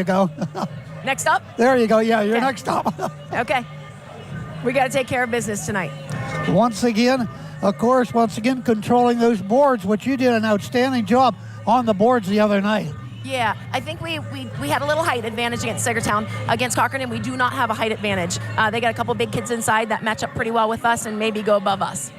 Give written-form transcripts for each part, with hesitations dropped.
you go. Next up? There you go. Yeah, you're Okay. next up. Okay. We got to take care of business tonight. Once again, controlling those boards, which you did an outstanding job on the boards the other night. Yeah, I think we had a little height advantage against Sagertown. Against Cochranton, we do not have a height advantage. They got a couple big kids inside that match up pretty well with us and maybe go above us.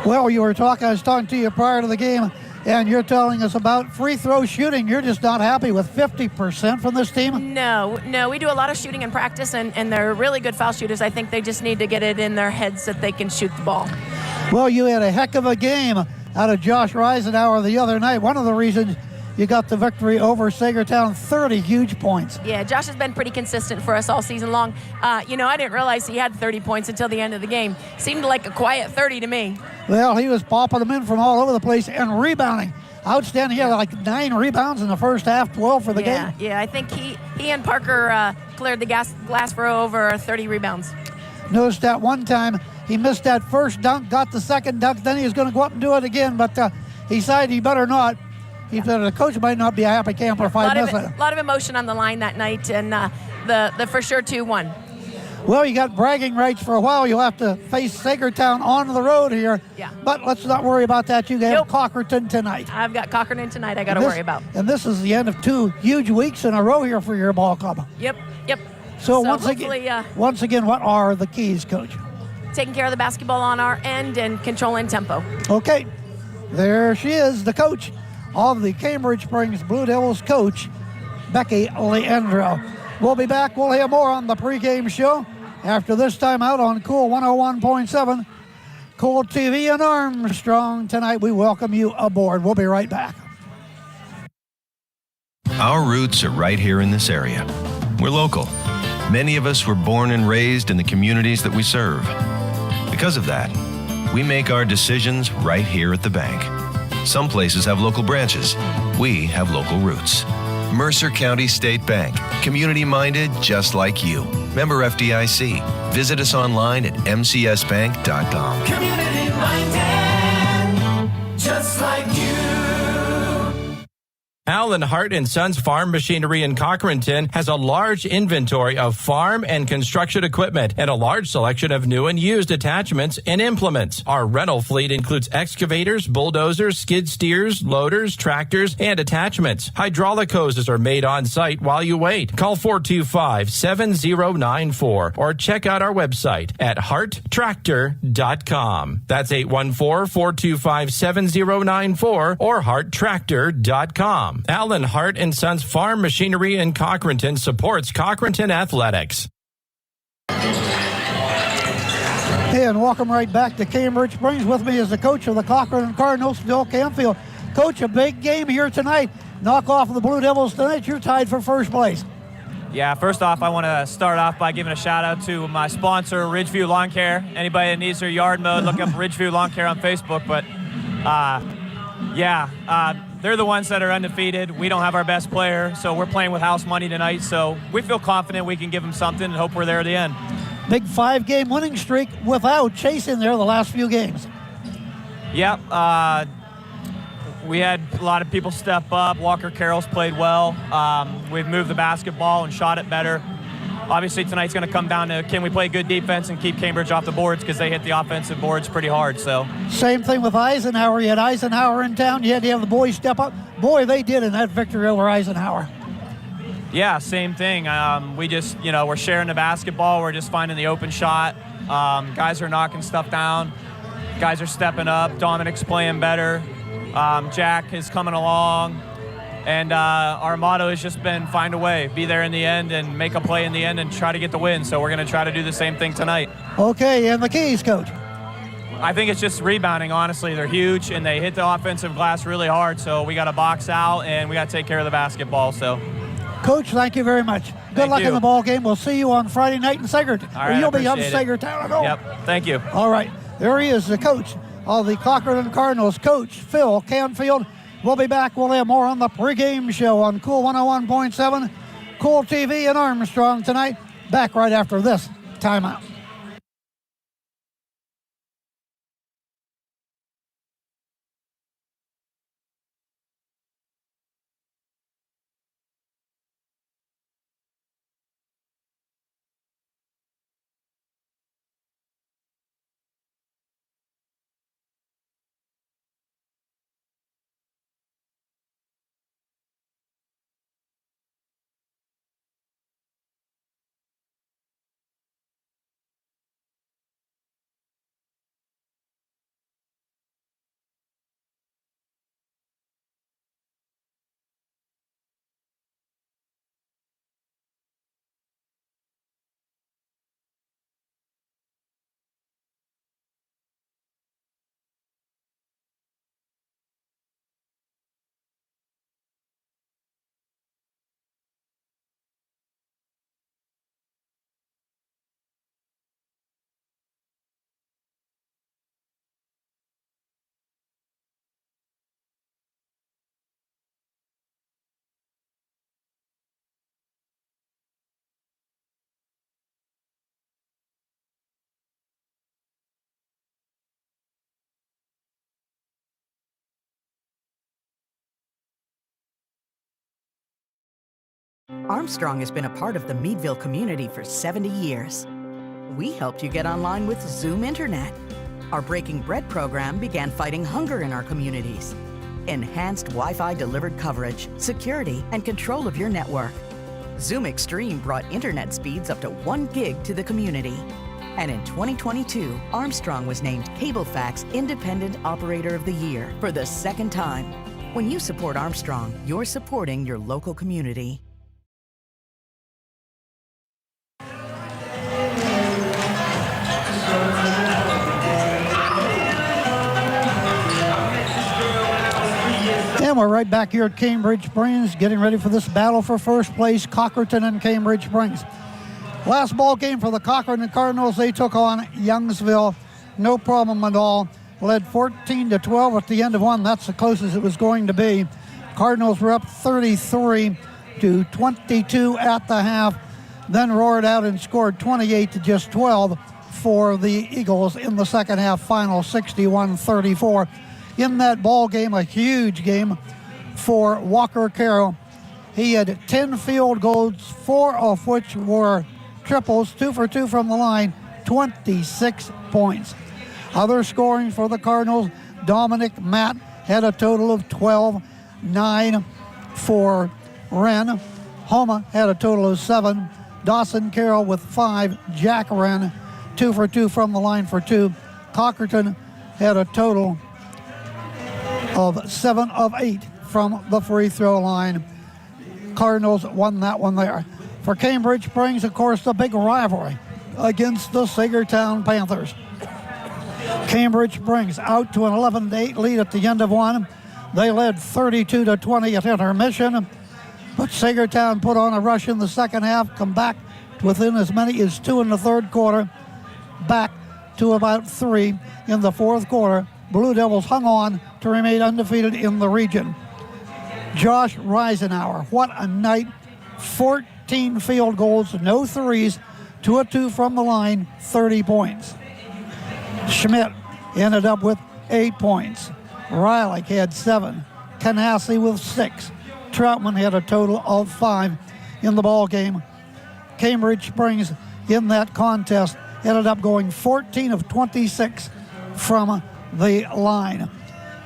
Well, I was talking to you prior to the game, and you're telling us about free throw shooting. You're just not happy with 50% from this team? No, we do a lot of shooting in practice, and they're really good foul shooters. I think they just need to get it in their heads that they can shoot the ball. Well, you had a heck of a game out of Josh Reisenauer the other night. One of the reasons you got the victory over Sagertown, 30 huge points. Yeah, Josh has been pretty consistent for us all season long. I didn't realize he had 30 points until the end of the game. Seemed like a quiet 30 to me. Well, he was popping them in from all over the place and rebounding. Outstanding. He had like 9 rebounds in the first half, 12 for the game. Yeah, I think he and Parker cleared the glass for over 30 rebounds. Noticed that one time he missed that first dunk, got the second dunk, then he was going to go up and do it again, but he decided he better not. He said the coach might not be a happy camper if I miss it. A lot of emotion on the line that night, and the for sure 2-1. Well, you got bragging rights for a while. You'll have to face Sagertown on the road here. Yeah. But let's not worry about that. You have Cochranton tonight. I've got Cochranton tonight I got to worry about. And this is the end of 2 huge weeks in a row here for your ball club. Yep. So once again, what are the keys, Coach? Taking care of the basketball on our end and controlling tempo. Okay. There she is, the coach of the Cambridge Springs Blue Devils, Coach Becky Leandro. We'll be back. We'll hear more on the pregame show after this time out on Cool 101.7. Cool TV and Armstrong. Tonight we welcome you aboard. We'll be right back. Our roots are right here in this area. We're local. Many of us were born and raised in the communities that we serve. Because of that, we make our decisions right here at the bank. Some places have local branches. We have local roots. Mercer County State Bank. Community-minded just like you. Member FDIC. Visit us online at mcsbank.com. Community-minded just like you. Allen Hart & Sons Farm Machinery in Cochranton has a large inventory of farm and construction equipment and a large selection of new and used attachments and implements. Our rental fleet includes excavators, bulldozers, skid steers, loaders, tractors, and attachments. Hydraulic hoses are made on site while you wait. Call 425-7094 or check out our website at harttractor.com. That's 814-425-7094 or harttractor.com. Allen Hart & Sons Farm Machinery in Cochranton supports Cochranton Athletics. Hey, and welcome right back to Cambridge Springs. With me is the coach of the Cochranton Cardinals, Bill Canfield. Coach, a big game here tonight. Knock off the Blue Devils tonight. You're tied for first place. Yeah, first off, I want to start off by giving a shout-out to my sponsor, Ridgeview Lawn Care. Anybody that needs their yard mowed, look up Ridgeview Lawn Care on Facebook. But, they're the ones that are undefeated. We don't have our best player, so we're playing with house money tonight. So we feel confident we can give them something and hope we're there at the end. Big 5-game winning streak without Chase in there the last few games. Yep. We had a lot of people step up. Walker Carroll's played well. We've moved the basketball and shot it better. Obviously, tonight's going to come down to can we play good defense and keep Cambridge off the boards because they hit the offensive boards pretty hard. So same thing with Eisenhower. You had Eisenhower in town. You had to have the boys step up. Boy, they did in that victory over Eisenhower. Yeah, same thing. We just, we're sharing the basketball. We're just finding the open shot. Guys are knocking stuff down. Guys are stepping up. Dominic's playing better. Jack is coming along. And our motto has just been find a way, be there in the end and make a play in the end and try to get the win. So we're going to try to do the same thing tonight. Okay, and the keys, Coach? I think it's just rebounding, honestly. They're huge, and they hit the offensive glass really hard. So we got to box out, and we got to take care of the basketball. So, Coach, thank you very much. Good luck in the ball game. We'll see you on Friday night in Sagertown. All right, you'll be up in it. Sagertown at home. Yep, thank you. All right, there he is, the coach of the Cochranton Cardinals, Coach Phil Canfield. We'll be back. We'll have more on the pregame show on Cool 101.7, Cool TV and Armstrong tonight. Back right after this timeout. Armstrong has been a part of the Meadville community for 70 years. We helped you get online with Zoom Internet. Our Breaking Bread program began fighting hunger in our communities. Enhanced Wi-Fi delivered coverage, security, and control of your network. Zoom Extreme brought internet speeds up to 1 gig to the community. And in 2022, Armstrong was named CableFact's Independent Operator of the Year for the 2nd time. When you support Armstrong, you're supporting your local community. And we're right back here at Cambridge Springs, getting ready for this battle for first place, Cochranton and Cambridge Springs. Last ball game for the Cochranton Cardinals, they took on Youngsville. No problem at all. Led 14-12 at the end of one. That's the closest it was going to be. Cardinals were up 33-22 at the half, then roared out and scored 28-12 for the Eagles in the second half, final 61-34. In that ball game, a huge game for Walker Carroll. He had 10 field goals, 4 of which were triples, 2 for 2 from the line, 26 points. Other scoring for the Cardinals, Dominic Matt had a total of 12, 9 for Wren. Homa had a total of 7. Dawson Carroll with 5. Jack Wren, 2 for 2 from the line for 2. Cochranton had a total of 7 of 8 from the free throw line. Cardinals won that one there. For Cambridge Springs, of course, the big rivalry against the Sagertown Panthers. Cambridge Springs out to an 11-8 lead at the end of one. They led 32-20 at intermission, but Sagertown put on a rush in the second half, come back to within as many as 2 in the third quarter, back to about 3 in the fourth quarter. Blue Devils hung on to remain undefeated in the region. Josh Reisenauer, what a night. 14 field goals, no threes, 2 of 2 from the line, 30 points. Schmidt ended up with 8 points. Riley had 7. Canassi with 6. Troutman had a total of 5 in the ball game. Cambridge Springs in that contest ended up going 14 of 26 from the line.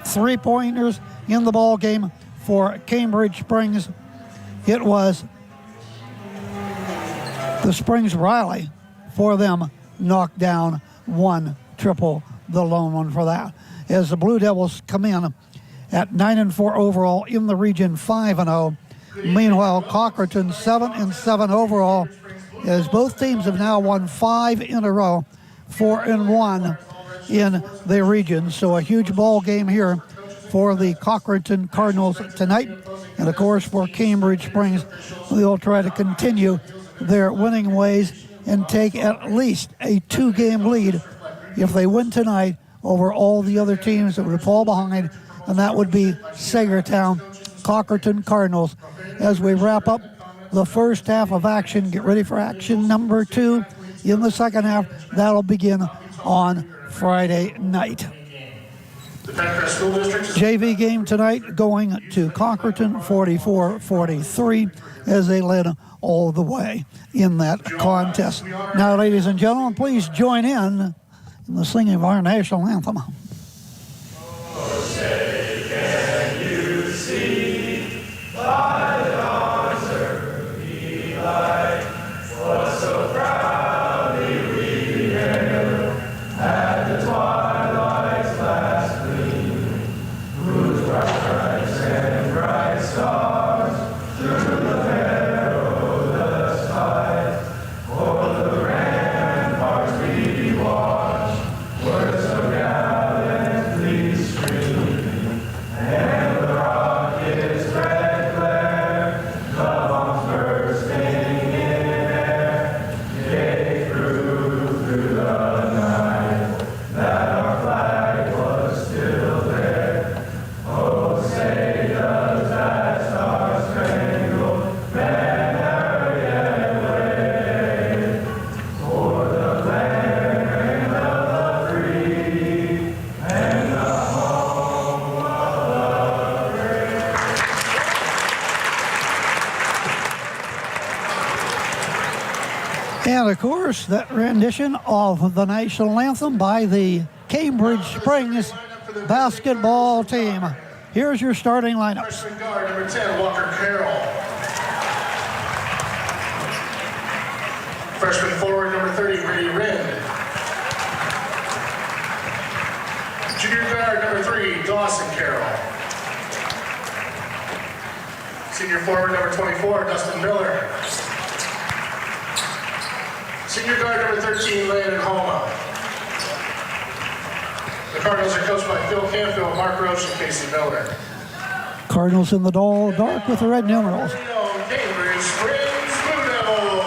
3-pointers in the ball game for Cambridge Springs. It was the Springs Riley for them knocked down 1 triple, the lone one for that. As the Blue Devils come in at 9-4 overall in the region, 5-0. Meanwhile, Cochranton 7-7 overall, as both teams have now won 5 in a row, 4-1 in the region. So a huge ball game here for the Cochranton Cardinals tonight. And of course for Cambridge Springs, they'll try to continue their winning ways and take at least a 2-game lead if they win tonight over all the other teams that would fall behind, and that would be Sagertown, Cochranton Cardinals. As we wrap up the first half of action, get ready for action number 2 in the second half. That'll begin on Friday night. JV game tonight going to Cochranton 44-43 as they led all the way in that contest. Now, ladies and gentlemen, please join in the singing of our national anthem. Say, can you see by dawn's early light what so proudly we hailed at the twilight's last gleam, whose bright stripes and bright stars through the perilous fight for the ramparts we watch, words of gallantry And of course, that rendition of the national anthem by the Cambridge Springs basketball team. Here's your starting lineups. Freshman guard number 10, Walker Carroll. Freshman forward number 30, Brady Wren. Junior guard number 3, Dawson Carroll. Senior forward number 24, Dustin Miller. Senior guard number 13, Landon Homa. The Cardinals are coached by Phil Canfield, Mark Roche, and Casey Miller. Cardinals in the dark with the red numerals. Cambridge Springs Blue Devils.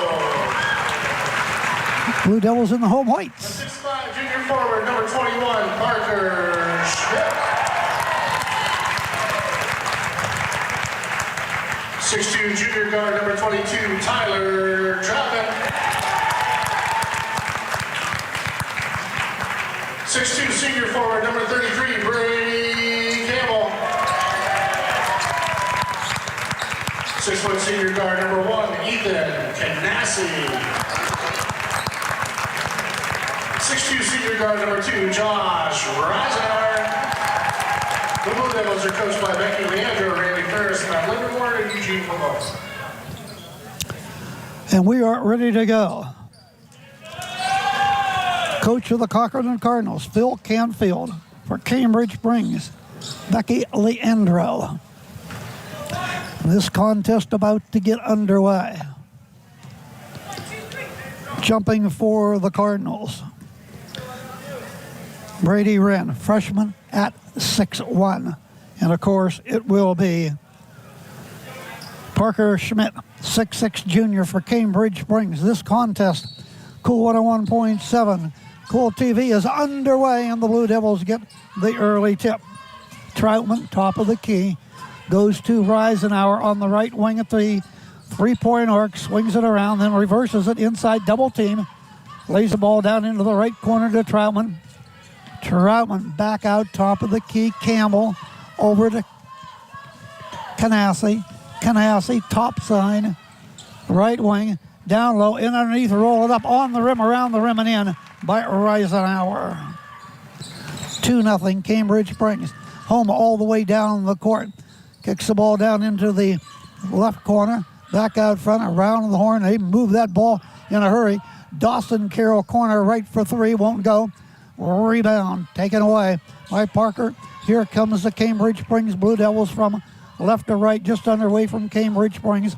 Blue Devils in the home whites. 6'5" junior forward, number 21, Parker Schmidt. 6'2" junior guard, number 22, Tyler Troutman. 6'2" senior forward, number 33, Brady Campbell. 6' senior guard, number 1, Ethan Canassi. 6'2" senior guard, number 2, Josh Reiser. The Blue Devils are coached by Becky Leandro, Randy Ferris, Matt Livermore, and Eugene Lamont. And we are ready to go. Coach of the Cochranton Cardinals, Phil Canfield. For Cambridge Springs, Becky Leandro. This contest about to get underway. Jumping for the Cardinals, Brady Wren, freshman at 6'1". And of course, it will be Parker Schmidt, 6'6" junior for Cambridge Springs. This contest, Cool 101.7, Cool TV is underway, and the Blue Devils get the early tip. Troutman, top of the key, goes to Reisenauer on the right wing at the three-point arc, swings it around, then reverses it inside double team, lays the ball down into the right corner to Troutman. Troutman back out top of the key. Campbell over to Canassi. Canassi, top side, right wing, down low, in underneath, roll it up on the rim, around the rim, and in by Reisenauer. 2-0 Cambridge Springs. Home all the way down the court. Kicks the ball down into the left corner. Back out front, around the horn. They move that ball in a hurry. Dawson Carroll, corner right for three, won't go. Rebound taken away by Parker. Here comes the Cambridge Springs Blue Devils from left to right, just underway from Cambridge Springs.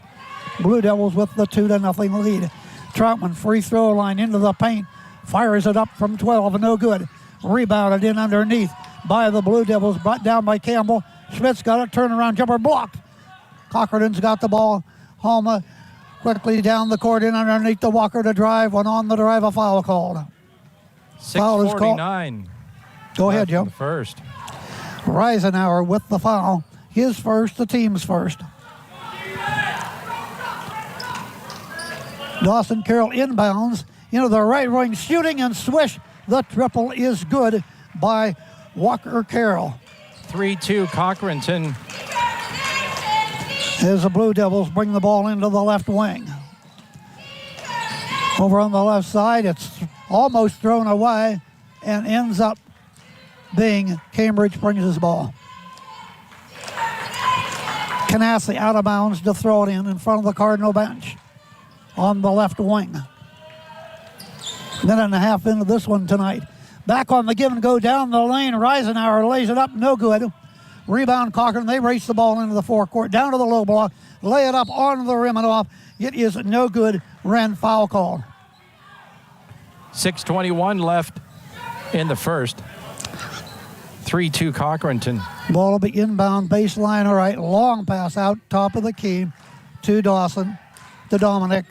Blue Devils with the 2-0 lead. Troutman, free throw line into the paint. Fires it up from 12, no good. Rebounded in underneath by the Blue Devils, brought down by Campbell. Schmidt's got a turnaround jumper blocked. Cochranton's got the ball. Homa quickly down the court, in underneath the Walker to drive. One on the drive, a foul called. 6:49. Go ahead, Joe. First. Reisenauer with the foul. His first, the team's first. Dawson Carroll inbounds into the right wing, shooting and swish. The triple is good by Walker Carroll. 3-2 Cochranton. As the Blue Devils bring the ball into the left wing. Over on the left side, it's almost thrown away and ends up being Cambridge Springs' ball. Canassi out of bounds to throw it in front of the Cardinal bench on the left wing. Minute and a half into this one tonight. Back on the give and go down the lane. Reisenauer lays it up, no good. Rebound Cochran, they race the ball into the forecourt, down to the low block, lay it up on the rim and off. It is no good. Wren foul call. 6:21 left in the first. 3-2 Cochranton. Ball will be inbound baseline. All right, long pass out top of the key to Dawson, to Dominic,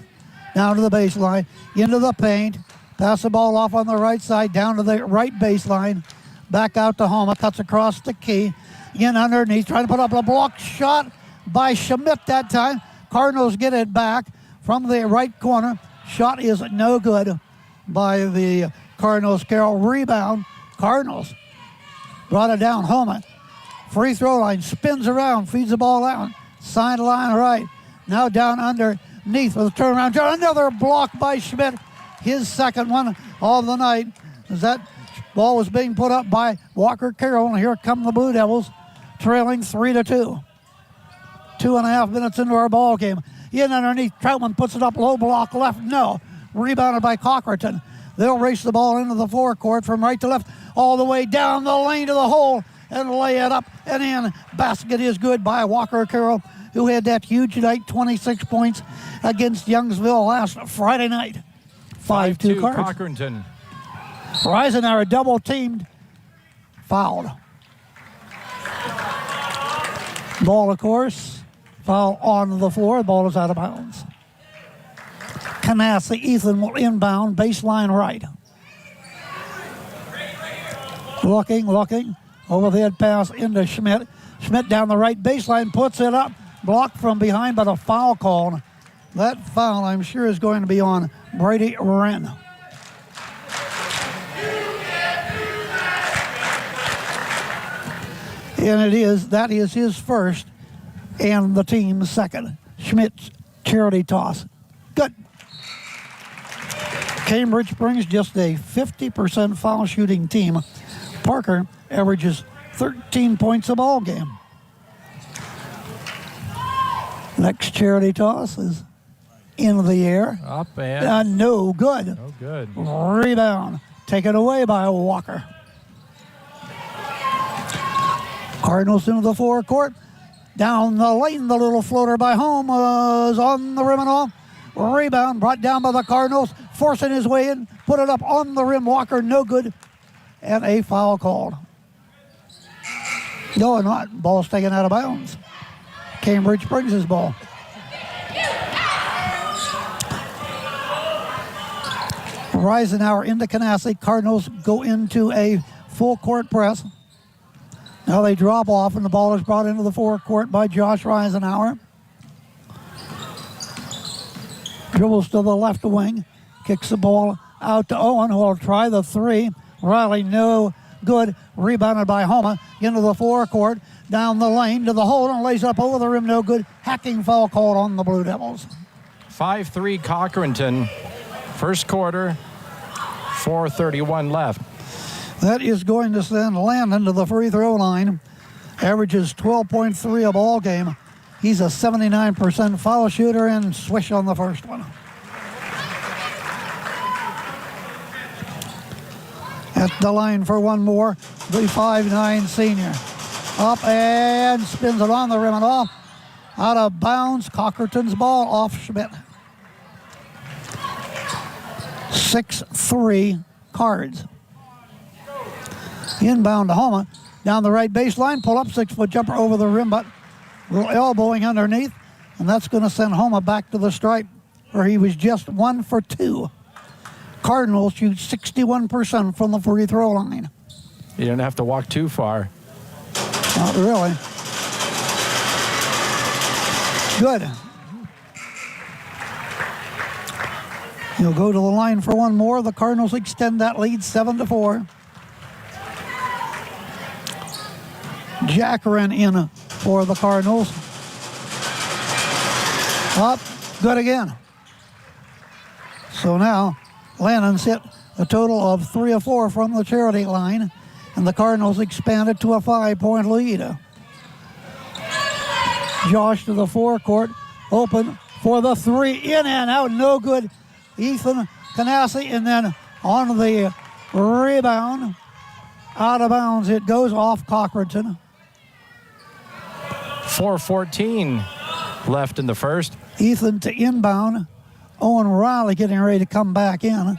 down to the baseline, into the paint. Pass the ball off on the right side, down to the right baseline. Back out to Homa, cuts across the key. In underneath, trying to put up a block shot by Schmidt that time. Cardinals get it back from the right corner. Shot is no good by the Cardinals. Carroll rebound. Cardinals brought it down. Homa, free throw line, spins around, feeds the ball out. Sideline right. Now down under Neath with a turnaround shot. Another block by Schmidt. His second one of the night. As that ball was being put up by Walker Carroll. And here come the Blue Devils, trailing 3-2. 2.5 minutes into our ball game. In underneath, Troutman puts it up, low block left. No. Rebounded by Cochranton. They'll race the ball into the forecourt from right to left, all the way down the lane to the hole and lay it up and in. Basket is good by Walker Carroll, who had that huge night, 26 points against Youngsville last Friday night. 5-2 Cards. Cochranton. Reisenauer double teamed, fouled. Ball, of course, foul on the floor. The ball is out of bounds. Canassi, Ethan will inbound, baseline right. Looking. Overhead pass into Schmidt. Schmidt down the right baseline, puts it up. Blocked from behind, but a foul called. That foul, I'm sure, is going to be on Brady Wren. And that is his first and the team's second. Schmidt's charity toss. Good. Cambridge brings just a 50% foul shooting team. Parker averages 13 points a ball game. Next charity toss is in the air. Up and no good. No good. Rebound taken away by Walker. Cardinals into the forecourt. Down the lane, the little floater by Home was on the rim and all. Rebound brought down by the Cardinals, forcing his way in, put it up on the rim. Walker, no good, and a foul called. No, not. Ball's taken out of bounds. Cambridge brings his ball. Reisenauer into Canassi. Cardinals go into a full court press. Now they drop off, and the ball is brought into the forecourt by Josh Reisenauer. Dribbles to the left wing, kicks the ball out to Owen, who will try the three. Riley, no good. Rebounded by Homa into the forecourt, down the lane to the hole, and lays up over the rim, no good. Hacking foul called on the Blue Devils. 5-3 Cochranton. First quarter, 4:31 left. That is going to send Landon to the free throw line. Averages 12.3 a ball game. He's a 79% foul shooter, and swish on the first one. At the line for one more, the 5'9" senior. Up and spins it on the rim and off. Out of bounds, Cochranton's ball off Schmidt. 6-3 Cards. Inbound to Homa. Down the right baseline, pull up, 6-foot jumper over the rim, but a little elbowing underneath, and that's going to send Homa back to the stripe, where he was just 1 for 2. Cardinals shoot 61% from the free throw line. You didn't have to walk too far. Not really. Good. He'll go to the line for one more. The Cardinals extend that lead 7-4. Jackarin in for the Cardinals. Up, good again. So now Lannon's hit a total of 3 of 4 from the charity line, and the Cardinals expanded to a 5-point lead. Josh to the forecourt, open for the three, in and out, no good. Ethan Canassi, and then on the rebound, out of bounds it goes, off Cochranton. 4:14 left in the first. Ethan to inbound. Owen Riley getting ready to come back in.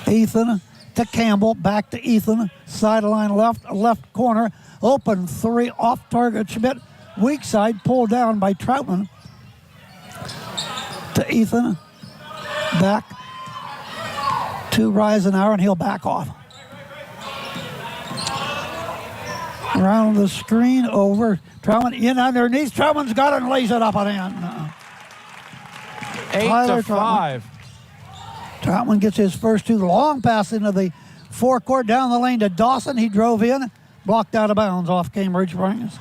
Ethan to Campbell, back to Ethan. Sideline left corner. Open three, off target. Schmidt, weak side, pulled down by Troutman. To Ethan. Back to Reisenauer, and he'll back off. Around the screen, over. Troutman in underneath. Troutman's got it and lays it up and in. 8-5. Troutman gets his first two. Long pass into the forecourt, down the lane to Dawson. He drove in, blocked out of bounds off Cambridge Springs.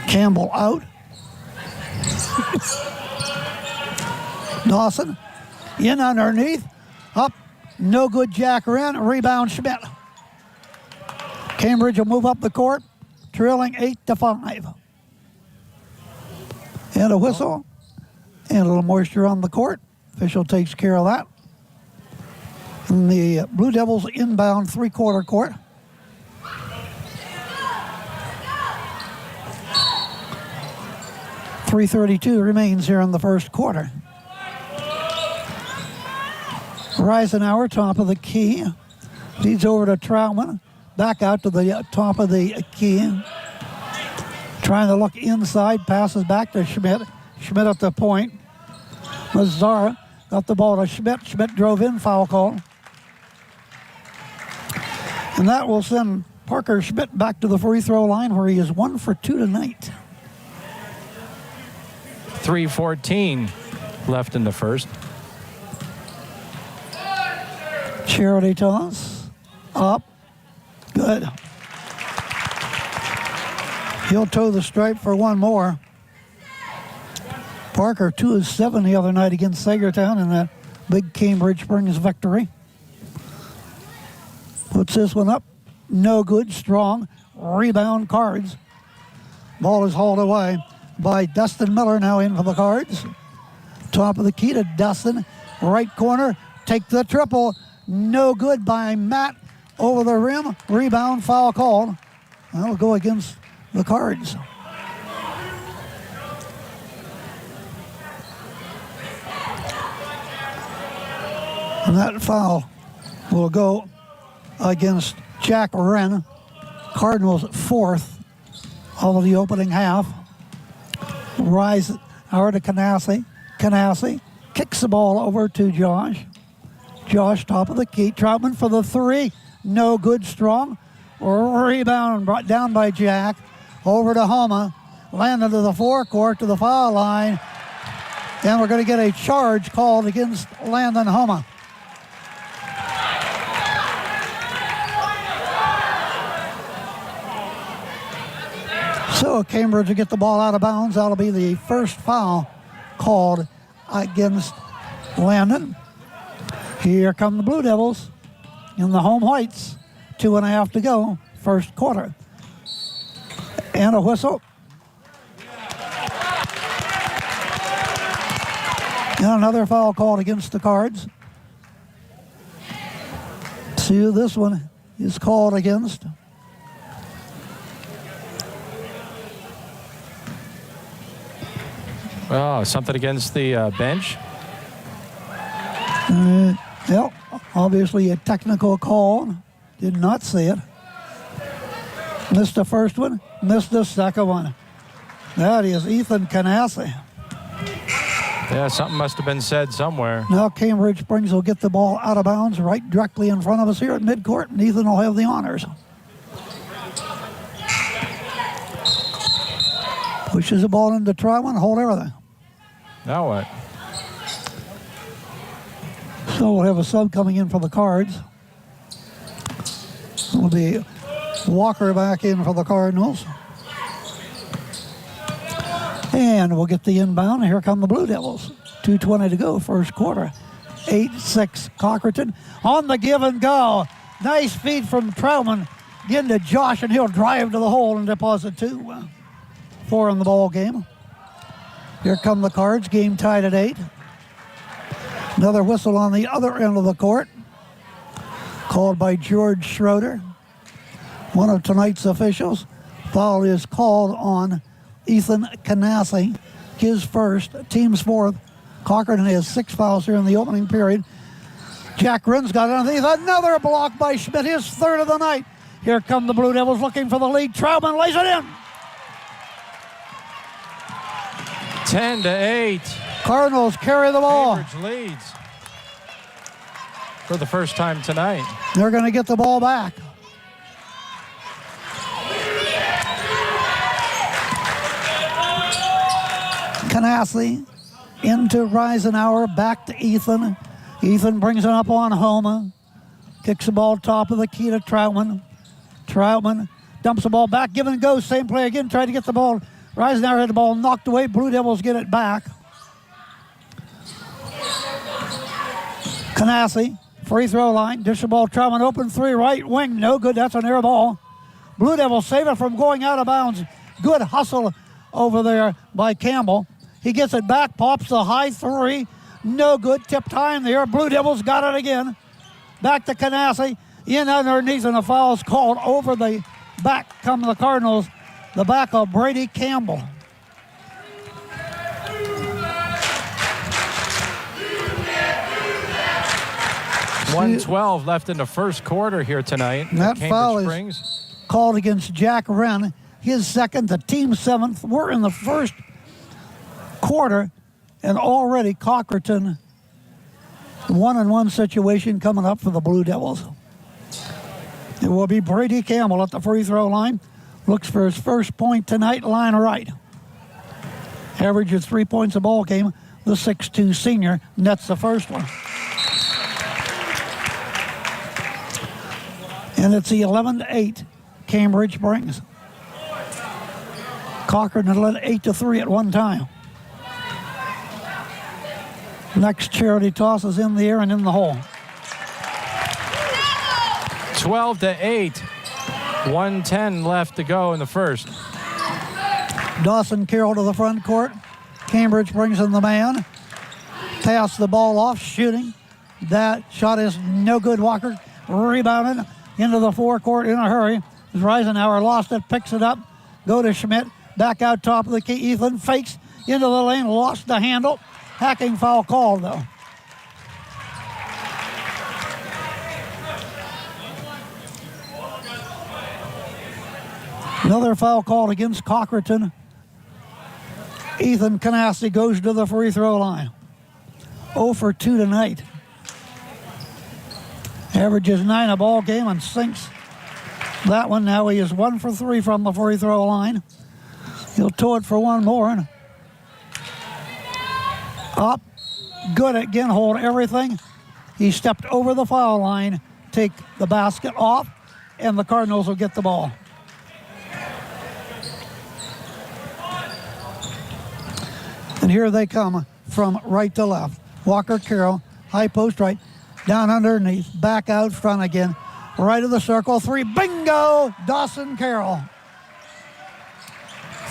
Campbell out. Dawson in underneath. Up. No good, Jack Wren. Rebound, Schmidt. Cambridge will move up the court, trailing 8-5. And a whistle. And a little moisture on the court. Official takes care of that. And the Blue Devils inbound three-quarter court. .332 remains here in the first quarter. Reisenauer, top of the key. Leads over to Troutman. Back out to the top of the key. Trying to look inside. Passes back to Schmidt. Schmidt at the point. Mazzara got the ball to Schmidt. Schmidt drove in, foul call. And that will send Parker Schmidt back to the free throw line where he is 1 for 2 tonight. 3:14 left in the first. Charity toss. Up. Good. He'll toe the stripe for one more. Parker 2 of 7 the other night against Sagertown in that big Cambridge Springs victory. Puts this one up. No good. Strong. Rebound, Cards. Ball is hauled away by Dustin Miller, now in for the Cards. Top of the key to Dustin. Right corner. Take the triple. No good by Matt. Over the rim. Rebound, foul called. That'll go against the Cards. And that foul will go against Jack Wren. Cardinals 4th of the opening half. Rise out to Canassi. Canassi kicks the ball over to Josh. Josh, top of the key. Troutman for the 3. No good. Strong. Rebound brought down by Jack. Over to Homa. Landed to the forecourt to the foul line. And we're going to get a charge called against Landon Homa. So Cambridge will get the ball out of bounds. That'll be the first foul called against Landon. Here come the Blue Devils in the home whites. 2.5 to go, first quarter. And a whistle. And another foul called against the Cards. See who this one is called against. Oh, something against the bench? Well, obviously a technical call. Did not see it. Missed the first one, missed the second one. That is Ethan Canassi. Yeah, something must have been said somewhere. Now Cambridge Springs will get the ball out of bounds right directly in front of us here at midcourt, and Ethan will have the honors. Pushes the ball into Troutman, hold everything. Now what? So we'll have a sub coming in for the Cards. It'll be Walker back in for the Cardinals. And we'll get the inbound. Here come the Blue Devils. 2:20 to go, first quarter. 8-6 Cochranton on the give and go. Nice feed from Troutman. Again to Josh, and he'll drive to the hole and deposit 2. 4 in the ball game. Here come the Cards, game tied at 8. Another whistle on the other end of the court, called by George Schroeder, one of tonight's officials. Foul is called on Ethan Canassi, his first, team's 4th. Cochranton has 6 fouls here in the opening period. Jack Wren's got underneath. Another block by Schmidt, his 3rd of the night. Here come the Blue Devils looking for the lead. Troutman lays it in. 10-8. Cardinals carry the ball. Cambridge leads for the first time tonight. They're going to get the ball back. Canassi into Reisenauer, back to Ethan. Ethan brings it up on Homa. Kicks the ball top of the key to Troutman. Troutman dumps the ball back, give and go, same play again, try to get the ball Reisenauer had the ball knocked away. Blue Devils get it back. Canassi, free throw line. Dish the ball, traveling open three, right wing. No good. That's an air ball. Blue Devils save it from going out of bounds. Good hustle over there by Campbell. He gets it back, pops the high three. No good. Tipped high in the air. Blue Devils got it again. Back to Canassi. In underneath, and a foul is called over the back. Come the Cardinals. The back of Brady Campbell. .112 left in the first quarter here tonight. That foul is called against Jack Wren. His second, the team seventh. We're in the first quarter, and already Cochranton, 1-on-1 situation coming up for the Blue Devils. It will be Brady Campbell at the free throw line. Looks for his first point tonight, line right. Average of 3 points a ball game. The 6'2 senior nets the first one. And it's the 11-8 Cambridge brings. Cochranton led 8-3 at one time. Next charity toss is in the air and in the hole. 12-8. 1:10 left to go in the first. Dawson Carroll to the front court. Cambridge brings in the man. Pass the ball off, shooting. That shot is no good. Walker rebounded into the forecourt in a hurry. Reisenauer lost it, picks it up. Go to Schmidt. Back out top of the key. Ethan fakes into the lane, lost the handle. Hacking foul called, though. Another foul called against Cochranton. Ethan Canassi goes to the free throw line. 0 for 2 tonight. Averages 9 a ball game and sinks that one. Now he is 1 for 3 from the free throw line. He'll tow it for one more. Up. Good again, hold everything. He stepped over the foul line, take the basket off, and the Cardinals will get the ball. And here they come from right to left. Walker Carroll, high post right, down underneath, back out front again. Right of the circle, three, bingo! Dawson Carroll.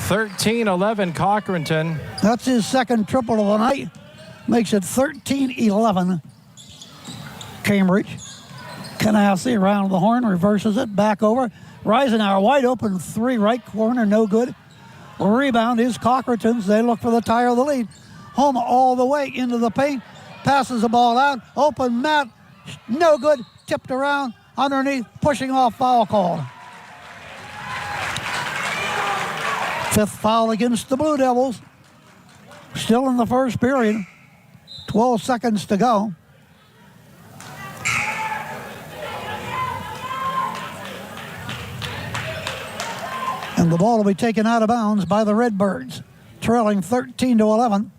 13-11 Cochranton. That's his second triple of the night. Makes it 13-11. Cambridge. Canassi around the horn, reverses it, back over. Reisenauer wide open three, right corner, no good. Rebound is Cochranton's. They look for the tire of the lead. Home all the way into the paint. Passes the ball out. Open mat. No good. Tipped around underneath. Pushing off, foul called. Fifth foul against the Blue Devils. Still in the first period. 12 seconds to go. And the ball will be taken out of bounds by the Redbirds, trailing 13-11.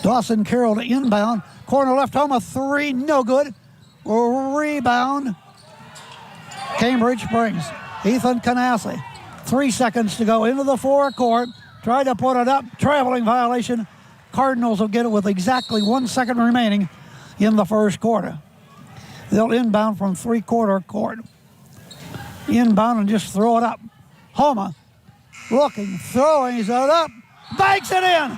Dawson Carroll to inbound. Corner left, home a three, no good. Rebound. Cambridge brings Ethan Canassi. 3 seconds to go into the forecourt. Tried to put it up. Traveling violation. Cardinals will get it with exactly 1 second remaining in the first quarter. They'll inbound from three-quarter court. Inbound and just throw it up. Homa looking, throwing it up, banks it in.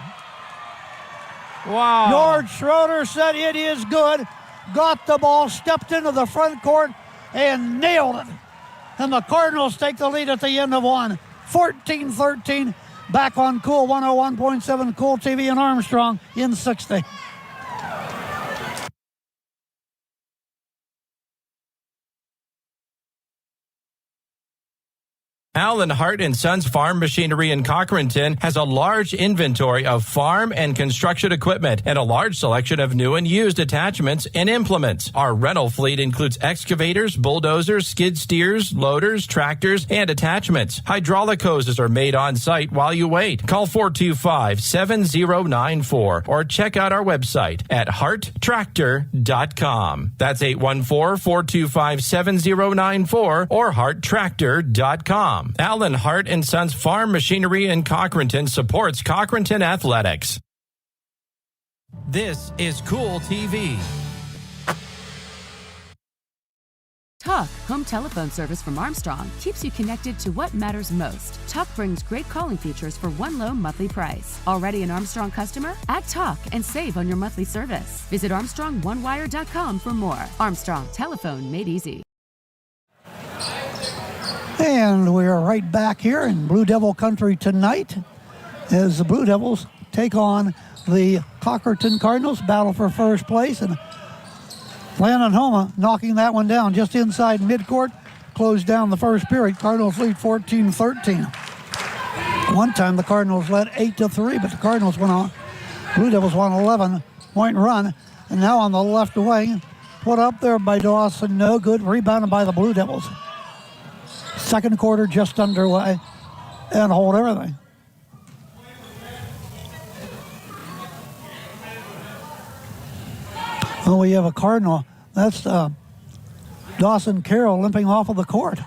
Wow. George Schroeder said it is good. Got the ball, stepped into the front court, and nailed it. And the Cardinals take the lead at the end of one. 14-13. Back on Cool 101.7 Cool TV in Armstrong in 60. Allen Hart & Sons Farm Machinery in Cochranton has a large inventory of farm and construction equipment and a large selection of new and used attachments and implements. Our rental fleet includes excavators, bulldozers, skid steers, loaders, tractors, and attachments. Hydraulic hoses are made on site while you wait. Call 425-7094 or check out our website at harttractor.com. That's 814-425-7094 or harttractor.com. Pregame. Allen Hart & Sons Farm Machinery in Cochranton supports Cochranton Athletics. This is Cool TV. Talk, home telephone service from Armstrong, keeps you connected to what matters most. Talk brings great calling features for one low monthly price. Already an Armstrong customer? Add Talk and save on your monthly service. Visit ArmstrongOneWire.com for more. Armstrong, telephone made easy. And we're right back here in Blue Devil country tonight as the Blue Devils take on the Cochranton Cardinals, battle for first place. And Landon Homa knocking that one down just inside midcourt, closed down the first period. Cardinals lead 14-13. One time the Cardinals led 8-3, but the Cardinals went on. Blue Devils won 11-point run, and now on the left wing, put up there by Dawson, no good, rebounded by the Blue Devils. Second quarter just underway, and hold everything. Well, we have a Cardinal. That's Dawson Carroll limping off of the court.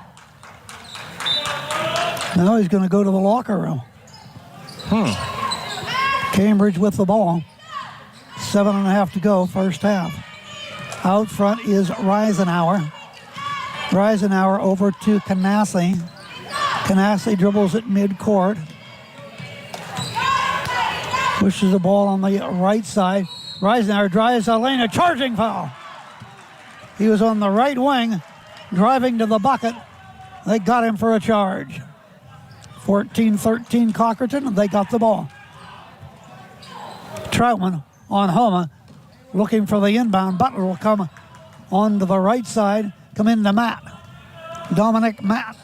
Now he's going to go to the locker room. Cambridge with the ball. 7.5 to go, first half. Out front is Reisenauer. Reisenauer over to Canassi. Canassi dribbles at midcourt. Pushes the ball on the right side. Reisenauer drives the lane, a charging foul. He was on the right wing, driving to the bucket. They got him for a charge. 14-13 Cochranton, they got the ball. Troutman on Homa, looking for the inbound. Butler will come on to the right side, come into Matt. Dominic Matt.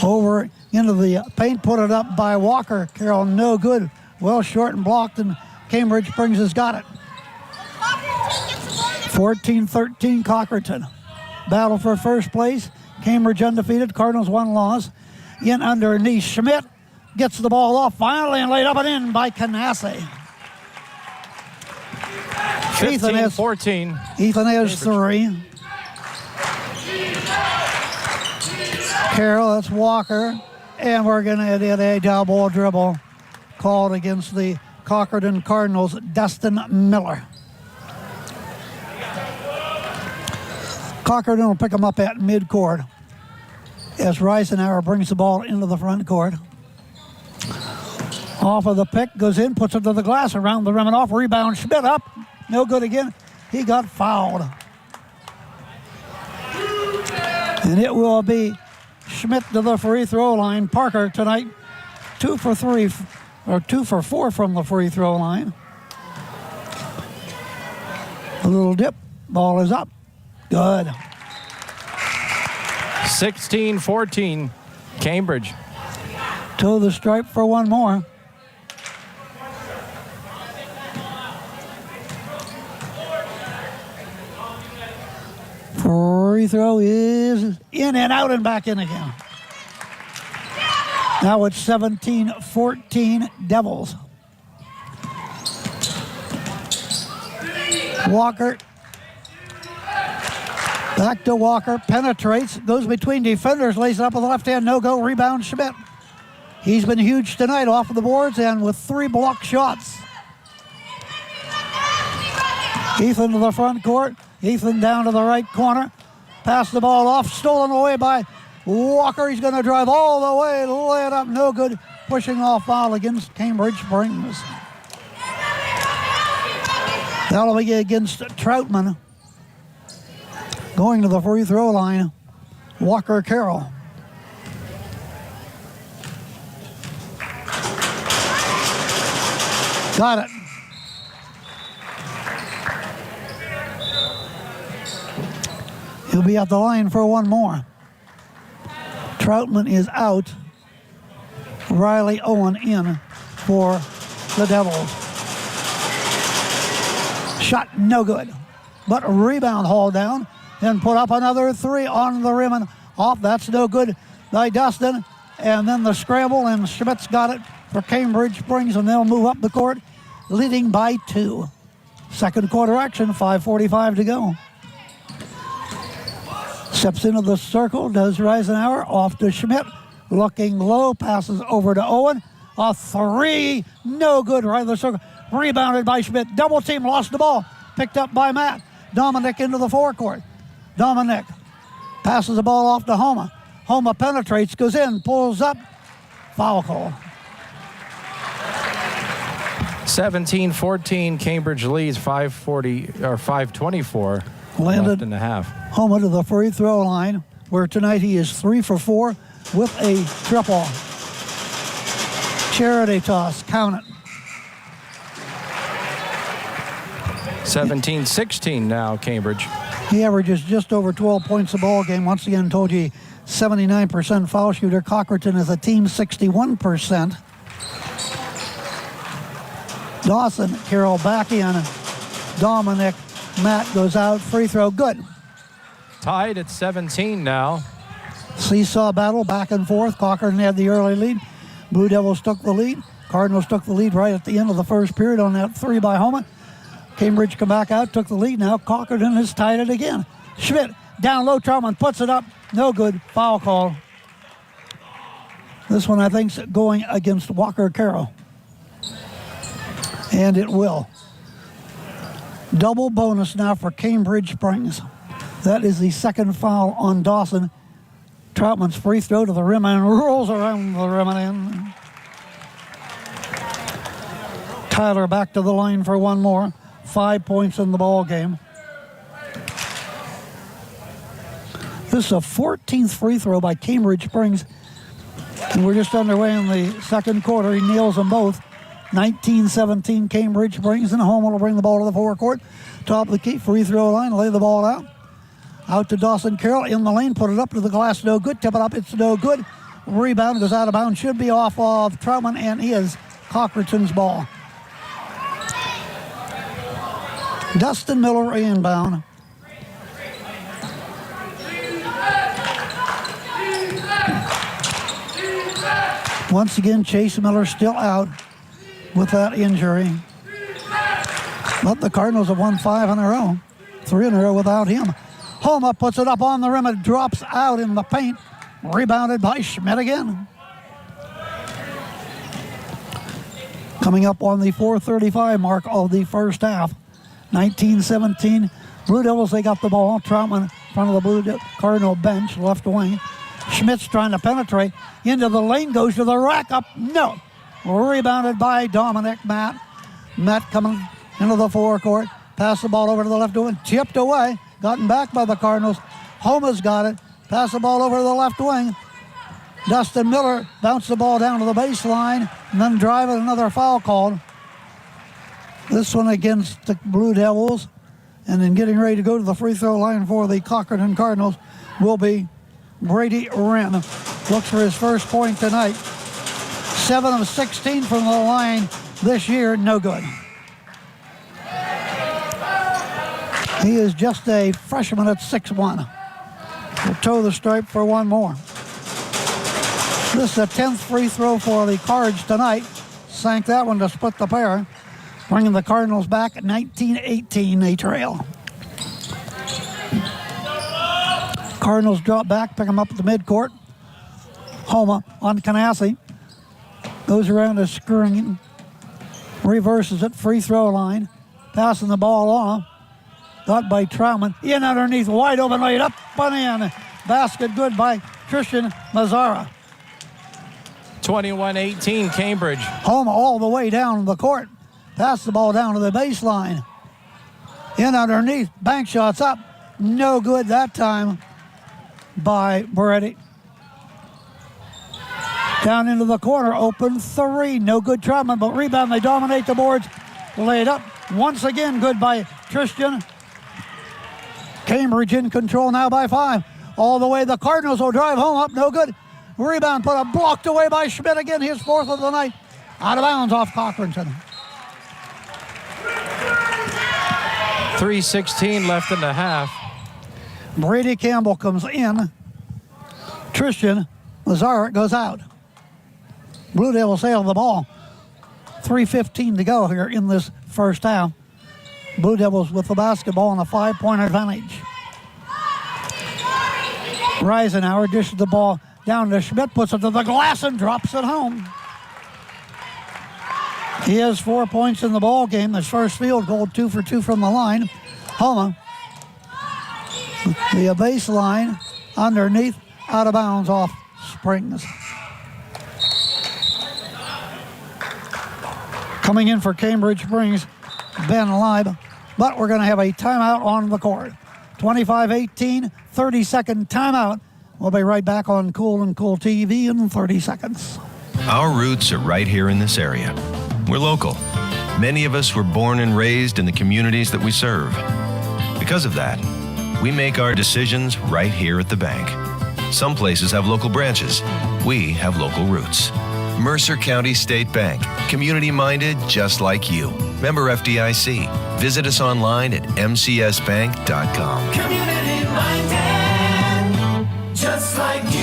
Over into the paint, put it up by Walker. Carroll, no good. Well short and blocked, and Cambridge Springs has got it. 14-13 Cochranton. Battle for first place. Cambridge undefeated. Cardinals 1 loss. In underneath. Schmidt gets the ball off finally and laid up and in by Canassi. 15-14. Ethan has 3. Carroll, that's Walker. And we're going to get a double dribble called against the Cochranton Cardinals, Dustin Miller. Cochranton will pick him up at midcourt as Reisenauer brings the ball into the front court. Off of the pick, goes in, puts it to the glass, around the rim and off. Rebound, Schmidt up. No good again. He got fouled. And it will be Schmidt to the free throw line. Parker tonight, 2 for 4 from the free throw line. A little dip. Ball is up. Good. 16-14, Cambridge. To the stripe for one more. Free throw is in and out and back in again. Now it's 17-14 Devils. Walker. Back to Walker. Penetrates. Goes between defenders. Lays it up with the left hand. No go. Rebound Schmidt. He's been huge tonight off of the boards and with 3 block shots. Ethan to the front court. Ethan down to the right corner. Pass the ball off. Stolen away by Walker. He's going to drive all the way. Lay it up. No good. Pushing off foul against Cambridge Springs. That'll be against Troutman. Going to the free throw line, Walker Carroll. Got it. He'll be at the line for one more. Troutman is out. Riley Owen in for the Devils. Shot no good, but a rebound haul down. Then put up another 3 on the rim and off. That's no good by Dustin. And then the scramble, and Schmidt's got it for Cambridge Springs, and they'll move up the court, leading by 2. Second quarter action, 5:45 to go. Steps into the circle, does Reisenauer, off to Schmidt, looking low, passes over to Owen. A three, no good, right in the circle. Rebounded by Schmidt, double team, lost the ball. Picked up by Matt. Dominic into the forecourt. Dominic passes the ball off to Homa. Homa penetrates, goes in, pulls up, foul call. 17-14, Cambridge leads 524 left in the half. Homa to the free throw line, where tonight he is 3 for 4 with a triple. Charity toss, count it. 17-16 now, Cambridge. He averages just over 12 points a ball game. Once again, told you 79% foul shooter. Cochranton is a team 61%. Dawson, Carroll back in. Dominic, Matt goes out. Free throw, good. Tied at 17 now. Seesaw battle, back and forth. Cochranton had the early lead. Blue Devils took the lead. Cardinals took the lead right at the end of the first period on that three by Homa. Cambridge come back out, took the lead. Now Cochranton has tied it again. Schmidt down low, Troutman puts it up. No good, foul call. This one I think's going against Walker Carroll. And it will. Double bonus now for Cambridge Springs. That is the second foul on Dawson. Troutman's free throw to the rim and rolls around the rim and in. Tyler back to the line for one more. 5 points in the ball game. This is a 14th free throw by Cambridge Springs. And we're just underway in the second quarter. He nails them both. 19-17 Cambridge Springs, and Homa will bring the ball to the forecourt. Top of the key, free throw line, lay the ball out. Out to Dawson Carroll in the lane, put it up to the glass, no good. Tip it up, it's no good. Rebound goes out of bounds, should be off of Troutman and is Cochranton's ball. Dustin Miller inbound. Once again, Chase Miller still out with that injury. But the Cardinals have won 5 in a row. 3 in a row without him. Homa puts it up on the rim. It drops out in the paint. Rebounded by Schmidt again. Coming up on the 4:35 mark of the first half. 19-17. Blue Devils, they got the ball. Troutman in front of the Blue Cardinal bench, left wing. Schmidt's trying to penetrate. Into the lane, goes to the rack up. No. Rebounded by Dominic Matt. Matt coming into the forecourt. Pass the ball over to the left wing. Chipped away. Gotten back by the Cardinals. Homa's got it. Pass the ball over to the left wing. Dustin Miller bounced the ball down to the baseline and then drive it. Another foul called. This one against the Blue Devils. And then getting ready to go to the free throw line for the Cochranton Cardinals will be Brady Wren. Looks for his first point tonight. 7 of 16 from the line this year, no good. He is just a freshman at 6'1". Will toe the stripe for one more. This is the 10th free throw for the Cards tonight. Sank that one to split the pair, bringing the Cardinals back at 19-18. They trail. Cardinals drop back, pick them up at the midcourt. Homa on Canassi. Goes around the screen. Reverses it, free throw line. Passing the ball off. Got by Troutman. In underneath, wide open, laid up and in. Basket good by Christian Mazzara. 21-18 Cambridge. Homa all the way down the court. Pass the ball down to the baseline. In underneath, bank shots up. No good that time by Moretti. Down into the corner, open three. No good Troutman, but rebound. They dominate the boards. Laid up. Once again, good by Tristan. Cambridge in control now by 5. All the way, the Cardinals will drive home up. No good. Rebound put up, blocked away by Schmidt again. His 4th of the night. Out of bounds off Cochranton. 3:16 left in the half. Brady Campbell comes in. Tristan Lazar goes out. Blue Devils sail the ball. 3:15 to go here in this first half. Blue Devils with the basketball and a 5-point advantage. Reisenauer dishes the ball down to Schmidt, puts it to the glass and drops it home. He has 4 points in the ball game. His first field goal, 2 for 2 from the line. Homa, the baseline, underneath, out of bounds off Springs. Coming in for Cambridge Springs, Ben Leib, but we're going to have a timeout on the court. 25-18, 30-second timeout. We'll be right back on Cool and Cool TV in 30 seconds. Our roots are right here in this area. We're local. Many of us were born and raised in the communities that we serve. Because of that, we make our decisions right here at the bank. Some places have local branches. We have local roots. Mercer County State Bank. Community-minded just like you. Member FDIC. Visit us online at mcsbank.com. Community-minded just like you.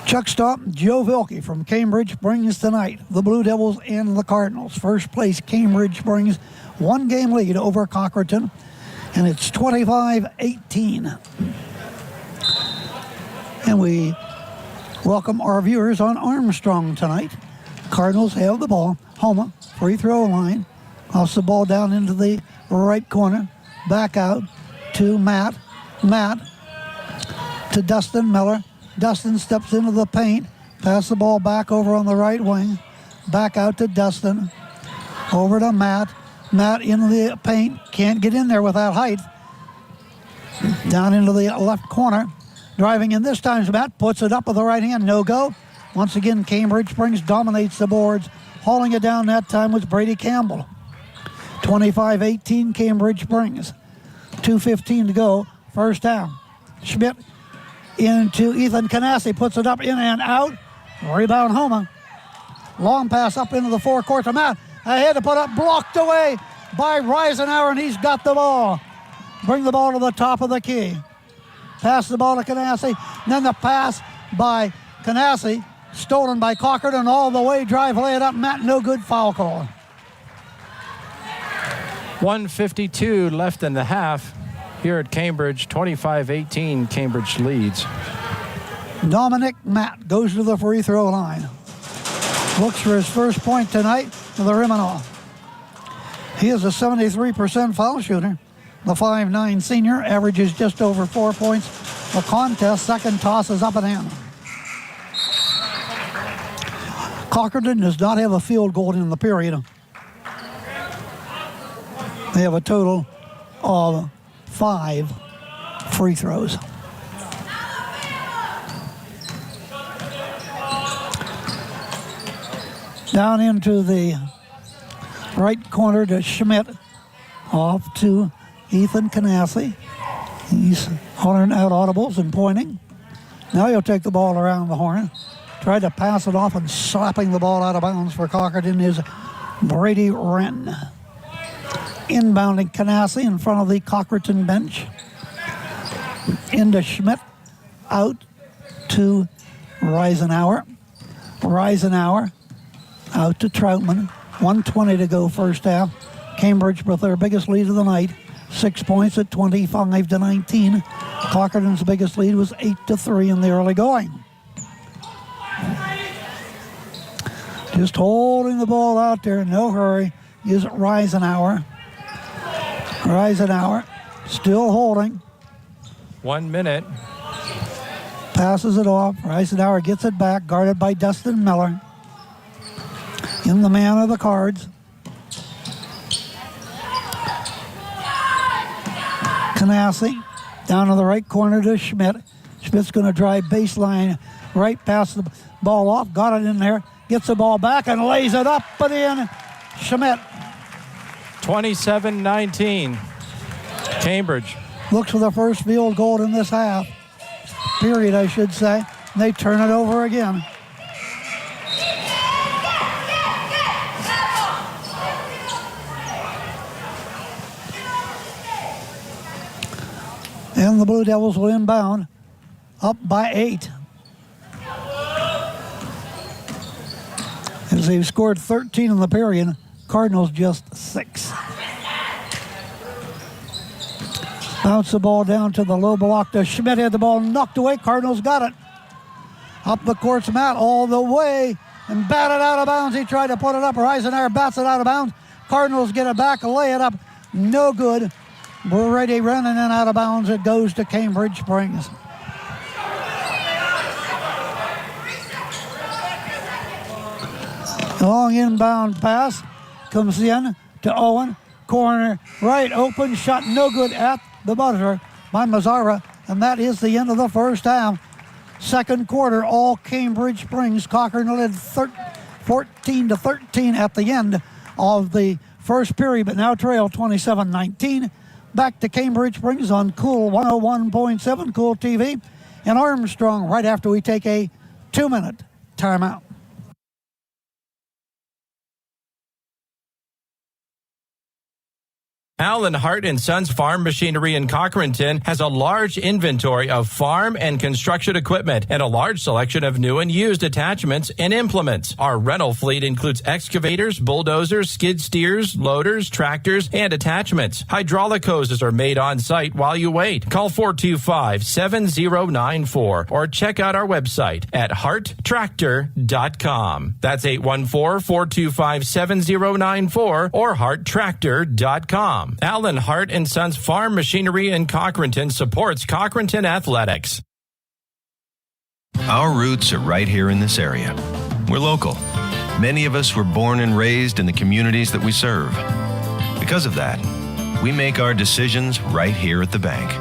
Chuck Stop, Joe Vilke from Cambridge brings tonight the Blue Devils and the Cardinals. First place, Cambridge brings 1 game lead over Cochranton, and it's 25-18. And we welcome our viewers on Armstrong tonight. Cardinals have the ball. Homa, free throw line. Offs the ball down into the right corner. Back out to Matt. Matt to Dustin Miller. Dustin steps into the paint. Pass the ball back over on the right wing. Back out to Dustin. Over to Matt. Matt in the paint. Can't get in there without height. Down into the left corner. Driving in this time, Matt puts it up with the right hand. No go. Once again, Cambridge Springs dominates the boards. Hauling it down that time was Brady Campbell. 25-18 Cambridge Springs. 2:15 to go. First down. Schmidt into Ethan Canassi. Puts it up in and out. Rebound Homa. Long pass up into the forecourt to Matt. Ahead to put up. Blocked away by Reisenauer, and he's got the ball. Bring the ball to the top of the key. Pass the ball to Canassi. Then the pass by Canassi. Stolen by Cochranton all the way. Drive, lay it up. Matt, no good. Foul call. 1:52 left in the half. Here at Cambridge, 25-18, Cambridge leads. Dominic Matt goes to the free throw line. Looks for his first point tonight to the rim and off. He is a 73% foul shooter. The 5'9" senior averages just over 4 points a contest. Second toss is up and in. Cochranton does not have a field goal in the period. They have a total of 5 free throws. Down into the right corner to Schmidt. Off to Ethan Canassi. He's hollering out audibles and pointing. Now he'll take the ball around the horn. Tried to pass it off, and slapping the ball out of bounds for Cochranton is Brady Wren. Inbounding Canassi in front of the Cochranton bench. Into Schmidt. Out to Reisenauer. Reisenauer out to Troutman. 1:20 to go first half. Cambridge with their biggest lead of the night. 6 points at 25-19. Cochranton's biggest lead was 8-3 in the early going. Just holding the ball out there, no hurry, is Reisenauer. Reisenauer still holding. 1 minute. Passes it off. Reisenauer gets it back, guarded by Dustin Miller. In the man of the Cards. Canassi down to the right corner to Schmidt. Schmidt's going to drive baseline right, pass the ball off, got it in there, gets the ball back and lays it up and in. Schmidt. 27-19. Cambridge. Looks for the first field goal in this half. Period, I should say. And they turn it over again. And the Blue Devils will inbound, up by 8. As they've scored 13 in the period, Cardinals just 6. Bounce the ball down to the low block to Schmidt. Had the ball knocked away. Cardinals got it. Up the court's mat all the way and batted out of bounds. He tried to put it up. Reisenauer bats it out of bounds. Cardinals get it back, lay it up. No good. We're ready, running and out of bounds. It goes to Cambridge Springs. Long inbound pass comes in to Owen. Corner right, open shot, no good at the buzzer by Mazzara, and that is the end of the first half. Second quarter, all Cambridge Springs. Cochranton led 14-13 at the end of the first period, but now trail 27-19. Back to Cambridge Springs on Cool 101.7 Cool TV and Armstrong right after we take a 2-minute timeout. Allen Hart & Sons Farm Machinery in Cochranton has a large inventory of farm and construction equipment and a large selection of new and used attachments and implements. Our rental fleet includes excavators, bulldozers, skid steers, loaders, tractors, and attachments. Hydraulic hoses are made on site while you wait. Call 425-7094 or check out our website at harttractor.com. That's 814-425-7094 or harttractor.com. Allen Hart & Sons Farm Machinery in Cochranton supports Cochranton athletics. Our roots are right here in this area. We're local. Many of us were born and raised in the communities that we serve. Because of that, we make our decisions right here at the bank.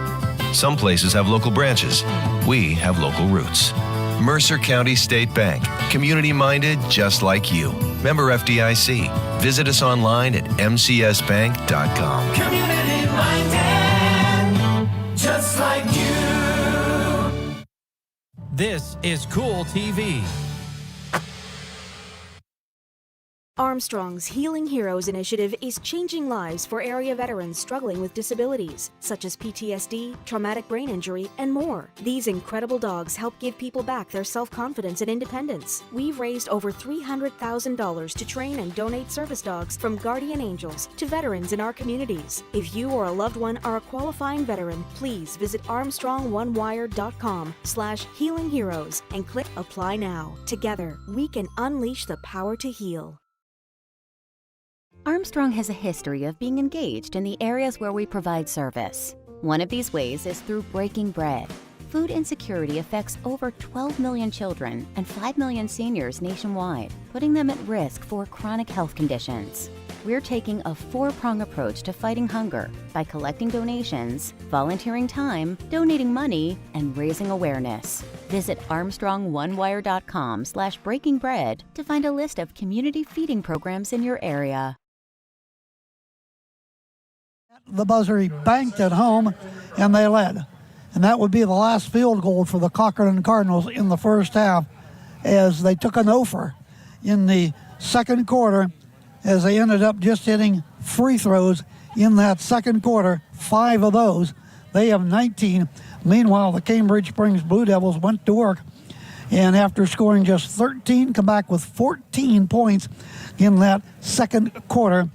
Some places have local branches. We have local roots. Mercer County State Bank. Community-minded just like you. Member FDIC. Visit us online at mcsbank.com. Community-minded just like you. This is Cool TV. Armstrong's Healing Heroes initiative is changing lives for area veterans struggling with disabilities, such as PTSD, traumatic brain injury, and more. These incredible dogs help give people back their self-confidence and independence. We've raised over $300,000 to train and donate service dogs from guardian angels to veterans in our communities. If you or a loved one are a qualifying veteran, please visit ArmstrongOneWire.com/Healing Heroes and click Apply Now. Together, we can unleash the power to heal. Armstrong has a history of being engaged in the areas where we provide service. One of these ways is through Breaking Bread. Food insecurity affects over 12 million children and 5 million seniors nationwide, putting them at risk for chronic health conditions. We're taking a four-prong approach to fighting hunger by collecting donations, volunteering time, donating money, and raising awareness. Visit ArmstrongOneWire.com/breakingbread to find a list of community feeding programs in your area. The buzzer, he banked it home, and they led. And that would be the last field goal for the Cochranton Cardinals in the first half, as they took an offer in the second quarter, as they ended up just hitting free throws in that second quarter, 5 of those. They have 19. Meanwhile, the Cambridge Springs Blue Devils went to work, and after scoring just 13, come back with 14 points in that second quarter,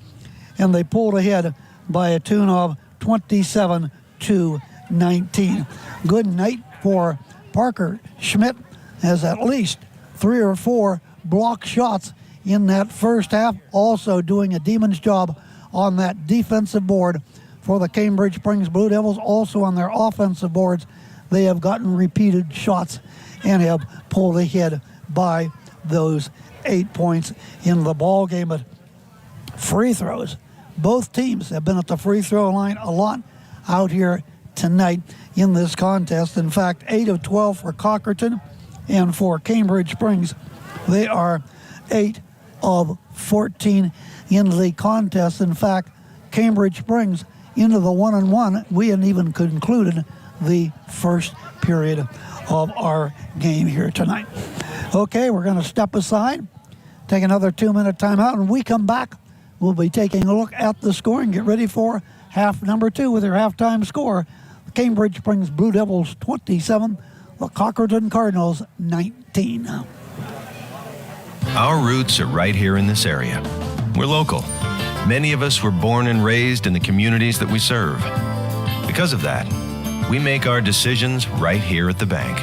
and they pulled ahead by a tune of 27-19. Good night for Parker Schmidt, has at least 3 or 4 block shots in that first half, also doing a demon's job on that defensive board for the Cambridge Springs Blue Devils. Also on their offensive boards, they have gotten repeated shots and have pulled ahead by those 8 points in the ball game. But free throws, both teams have been at the free throw line a lot out here tonight in this contest. In fact, 8 of 12 for Cochranton, and for Cambridge Springs, they are 8 of 14 in the contest. In fact, Cambridge Springs into the 1-1. We hadn't even concluded the first period of our game here tonight. Okay, we're going to step aside, take another 2-minute timeout, and we come back. We'll be taking a look at the score and get ready for half number 2 with their halftime score. The Cambridge Springs Blue Devils 27, the Cochranton Cardinals 19. Our roots are right here in this area. We're local. Many of us were born and raised in the communities that we serve. Because of that, we make our decisions right here at the bank.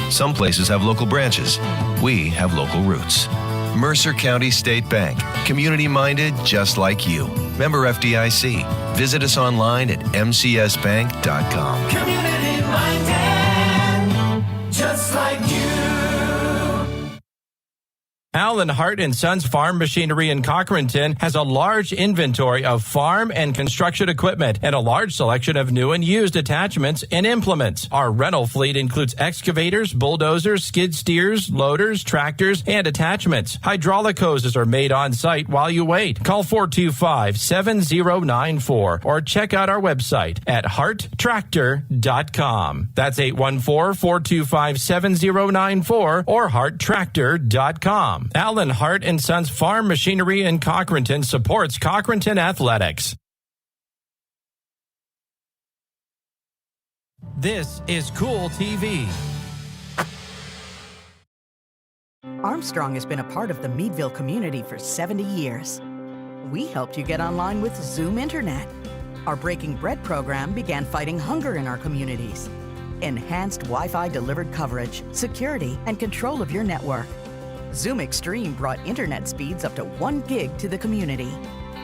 Some places have local branches. We have local roots. Mercer County State Bank. Community-minded just like you. Member FDIC. Visit us online at mcsbank.com. Community-minded, just like you. Allen Hart & Sons Farm Machinery in Cochranton has a large inventory of farm and construction equipment and a large selection of new and used attachments and implements. Our rental fleet includes excavators, bulldozers, skid steers, loaders, tractors, and attachments. Hydraulic hoses are made on site while you wait. Call 425-7094 or check out our website at harttractor.com. That's 814-425-7094 or harttractor.com. Allen Hart & Sons Farm Machinery in Cochranton supports Cochranton Athletics. This is Cool TV. Armstrong has been a part of the Meadville community for 70 years. We helped you get online with Zoom Internet. Our Breaking Bread program began fighting hunger in our communities. Enhanced Wi-Fi delivered coverage, security, and control of your network. Zoom Extreme brought internet speeds up to 1 gig to the community.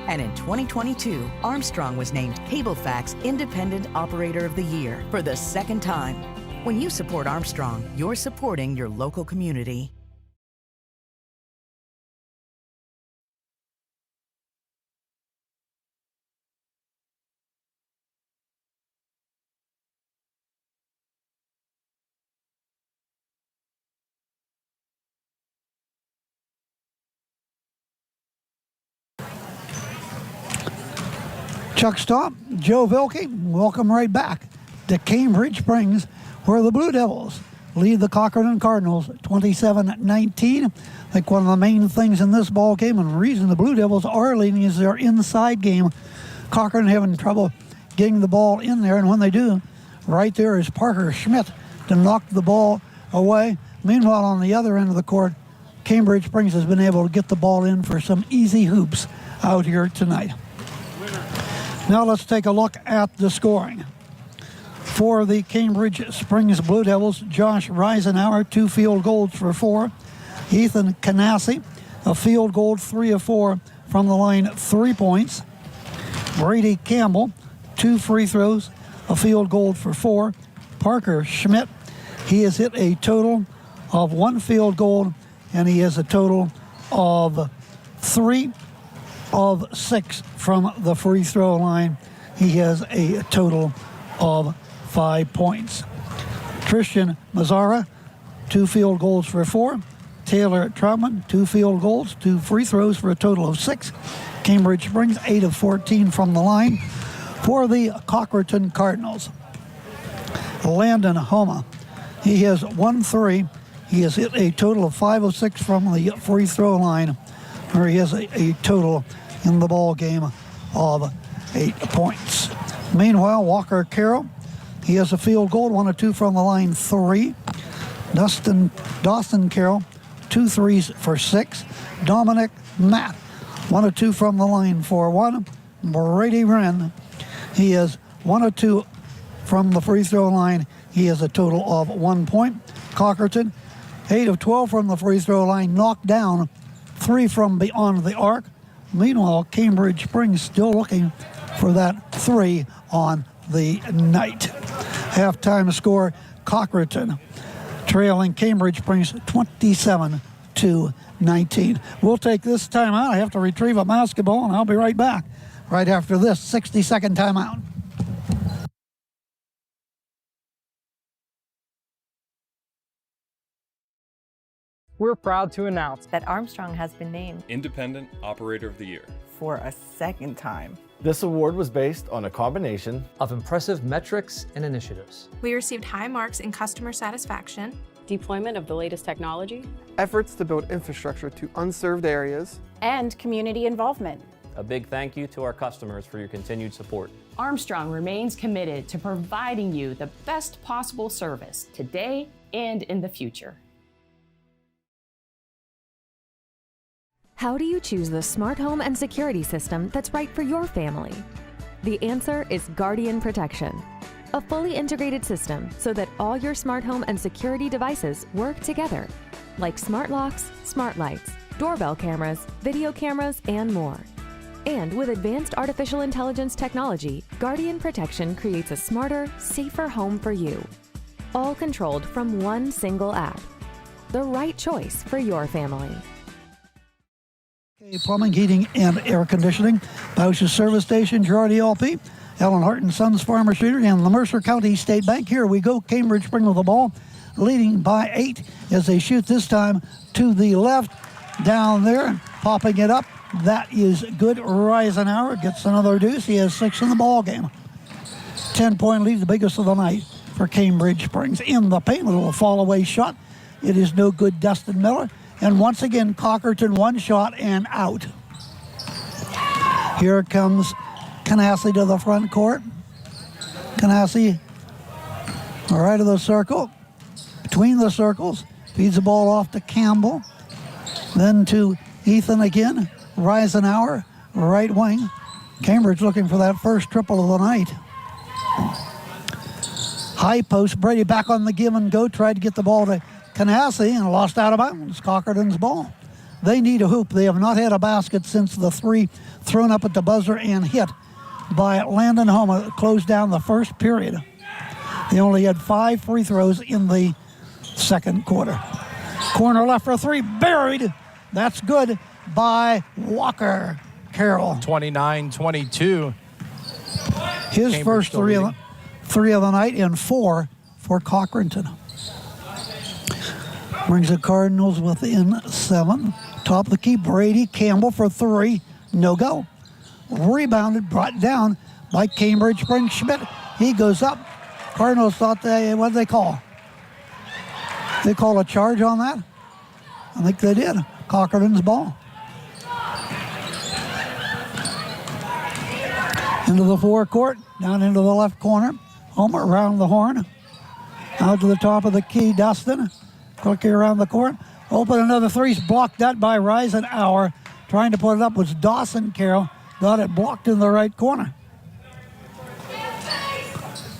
And in 2022, Armstrong was named CableFact's Independent Operator of the Year for the second time. When you support Armstrong, you're supporting your local community. Chuck Stop, Joe Vilke, welcome right back to Cambridge Springs, where the Blue Devils lead the Cochranton Cardinals 27-19. I think one of the main things in this ball game and the reason the Blue Devils are leading is their inside game. Cochranton having trouble getting the ball in there, and when they do, right there is Parker Schmidt to knock the ball away. Meanwhile, on the other end of the court, Cambridge Springs has been able to get the ball in for some easy hoops out here tonight. Now let's take a look at the scoring. For the Cambridge Springs Blue Devils, Josh Reisenauer, 2 field goals for 4. Ethan Canassi, a field goal, 3 of 4 from the line, 3 points. Brady Campbell, 2 free throws, a field goal for 4. Parker Schmidt, he has hit a total of 1 field goal, and he has a total of 3 of 6 from the free throw line. He has a total of 5 points. Christian Mazzara, 2 field goals for 4. Taylor Troutman, 2 field goals, 2 free throws for a total of 6. Cambridge Springs, 8 of 14 from the line. For the Cochranton Cardinals, Landon Homa, he has 1 3. He has hit a total of 5 of 6 from the free throw line, where he has a total in the ball game of 8 points. Meanwhile, Walker Carroll, he has a field goal, 1 of 2 from the line, 3. Dawson Carroll, 2 threes for 6. Dominic Matt, 1 of 2 from the line for 1. Brady Wren, he has 1 of 2 from the free throw line. He has a total of 1 point. Cochranton, 8 of 12 from the free throw line, knocked down 3 from beyond the arc. Meanwhile, Cambridge Springs still looking for that 3 on the night. Halftime score, Cochranton trailing Cambridge Springs 27-19. We'll take this timeout. I have to retrieve a basketball, and I'll be right back right after this 60-second timeout. We're proud to announce that Armstrong has been named Independent Operator of the Year for a second time. This award was based on a combination of impressive metrics and initiatives. We received high marks in customer satisfaction, deployment of the latest technology, efforts to build infrastructure to unserved areas, and community involvement. A big thank you to our customers for your continued support. Armstrong remains committed to providing you the best possible service today and in the future. How do you choose the smart home and security system that's right for your family? The answer is Guardian Protection. A fully integrated system so that all your smart home and security devices work together, like smart locks, smart lights, doorbell cameras, video cameras, and more. And with advanced artificial intelligence technology, Guardian Protection creates a smarter, safer home for you. All controlled from one single app. The right choice for your family. Plumbing, heating, and air conditioning. Bausch's Service Station, Girardi LP, Allen Hart & Sons Farm Machinery, and the Mercer County State Bank. Here we go. Cambridge Spring with the ball, leading by 8 as they shoot this time to the left. Down there, popping it up. That is good. Reisenauer gets another deuce. He has 6 in the ball game. 10-point lead, the biggest of the night for Cambridge Springs. In the paint, a little fall-away shot. It is no good. Dustin Miller. And once again, Cochranton, one shot and out. Here comes Canassi to the front court. Canassi, right of the circle, between the circles, feeds the ball off to Campbell. Then to Ethan again. Reisenauer, right wing. Cambridge looking for that first triple of the night. High post, Brady back on the give and go, tried to get the ball to Canassi and lost out of bounds. Cochranton's ball. They need a hoop. They have not had a basket since the 3 thrown up at the buzzer and hit by Landon Homa closed down the first period. They only had 5 free throws in the second quarter. Corner left for 3, buried. That's good by Walker Carroll. 29-22. His Cambridge first three of the night and 4 for Cochranton. Brings the Cardinals within 7. Top of the key, Brady Campbell for 3. No go. Rebounded, brought down by Cambridge Spring Schmidt. He goes up. Cardinals thought what did they call? They call a charge on that? I think they did. Cochranton's ball. Into the forecourt, down into the left corner. Homer around the horn. Out to the top of the key, Dustin. Quickly around the court. Open another 3. Blocked that by Reisenauer. Trying to put it up was Dawson Carroll. Got it blocked in the right corner.